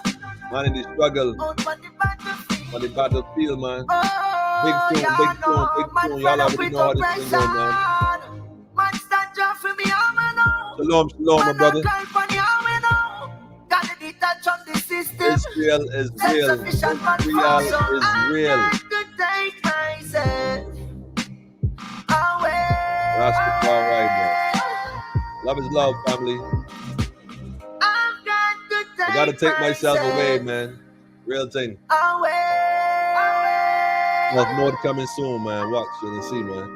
Man in the struggle. On the battlefield, man. Big tune, big tune, big tune. Y'all already know how this thing goes, man. Man, stand up for me, I'm a no. Shalom, shalom, my brother. It's real, is real. It's real, is real. Rastafari, man. Love is love, family. I gotta take myself away, man. Real thing. There's more coming soon, man. Watch and see, man.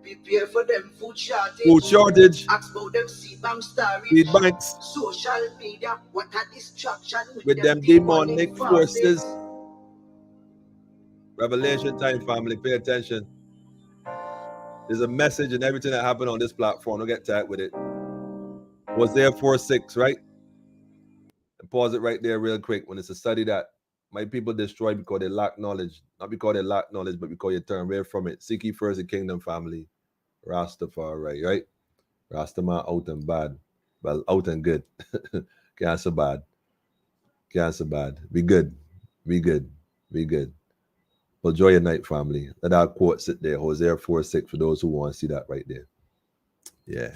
Prepare for them food shortage. Food shortage. Ask about them seed bank storage. Seed banks. Social media. What a distraction with them demonic forces. Revelation time, family. Pay attention. There's a message in everything that happened on this platform. Don't get tight with it. Was there 4:6, right? And pause it right there real quick. When it's a study that my people destroy because they lack knowledge. Not because they lack knowledge, but because you turn away from it. Seek ye first the kingdom, family. Rastafari, right? Rastaman out and bad. Well, out and good. Can't so bad. Can't so bad. Be good. Be good. Be good. Well, enjoy your night, family. Let our quote sit there. Hosea 4:6 for those who want to see that right there. Yeah.